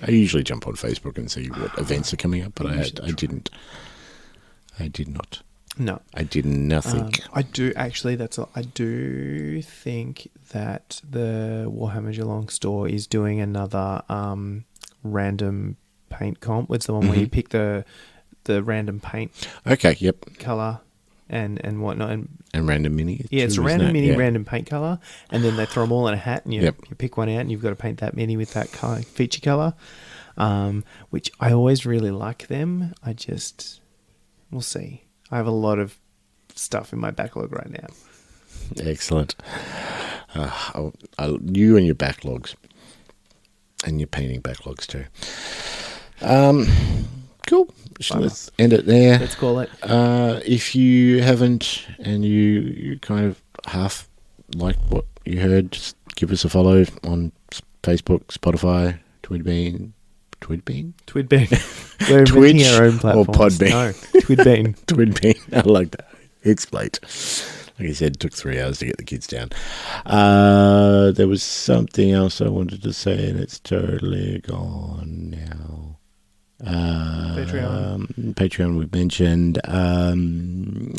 I usually jump on Facebook and see what events are coming up, but I didn't. I did not. No. I did nothing. I do actually. I do think that the Warhammer Geelong store is doing another random paint comp. It's the one where you pick the random paint Okay, yep. color and whatnot. And random mini. Yeah, it's a too, random isn't it? mini, Yeah. random paint color, and then they throw them all in a hat, and you Yep. pick one out, and you've got to paint that mini with that color, feature color. Which I always really like them. We'll see. I have a lot of stuff in my backlog right now. Excellent. You and your backlogs. And your painting backlogs too. Cool. So let's end it there. Let's call it. If you haven't and you kind of half like what you heard, just give us a follow on Facebook, Spotify, Twidbean. Twidbean. We're Twitch inventing our own or platforms. Podbean. No, Twidbean. Twidbean. I like that. Explain. Like I said, it took 3 hours to get the kids down. There was something else I wanted to say, and it's totally gone now. Patreon we've mentioned.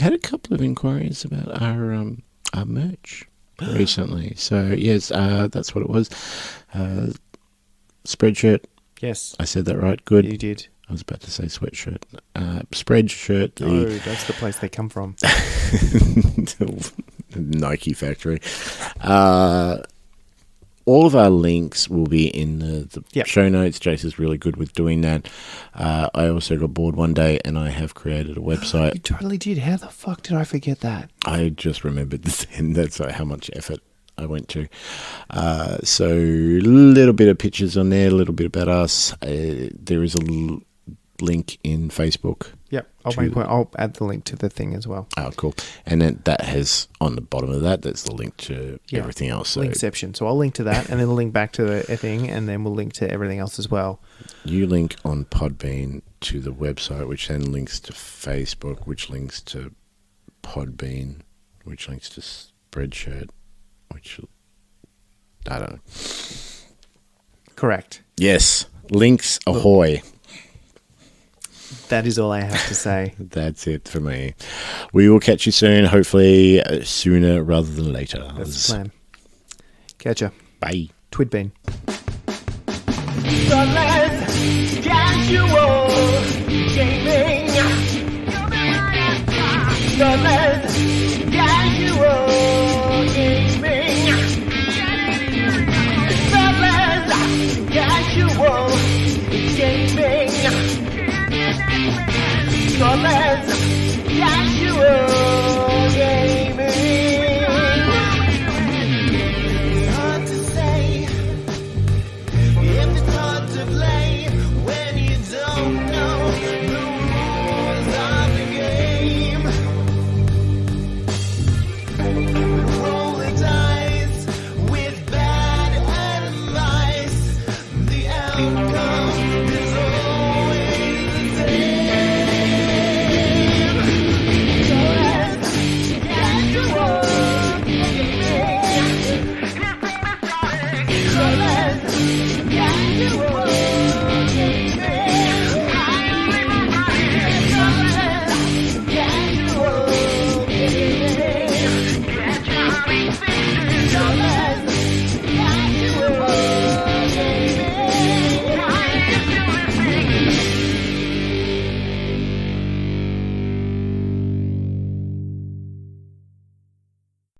Had a couple of inquiries about our merch recently. So, yes, that's what it was. Spreadshirt. Yes, I said that right. Good. you did. I was about to say sweatshirt. Spreadshirt. Oh, that's the place they come from. Nike factory. All of our links will be in the Yep. show notes. Jace is really good with doing that. I also got bored one day and I have created a website. You totally did. How the fuck did I forget that? I just remembered then. That's how much effort I went to. So a little bit of pictures on there, a little bit about us. There is a link in Facebook. Yep, I'll add the link to the thing as well. Oh, cool. And then that has, on the bottom of that's the link to everything else. So Linkception. So I'll link to that, and then link back to the thing, and then we'll link to everything else as well. you link on Podbean to the website, which then links to Facebook, which links to Podbean, which links to Spreadshirt, which, I don't know. Correct. Yes. Links ahoy. That is all I have to say. That's it for me. We will catch you soon, hopefully sooner rather than later. That's the plan. Catch ya. Bye. Twidbean. Thoughtless, casual gaming. Thoughtless, casual gaming. Thoughtless, casual gaming. Thoughtless, casual gaming. It's hard to say if it's hard to play when you don't know the rules of the game. Roll the dice with bad advice. The outcome is always the same. So let's casual gaming. So let's casual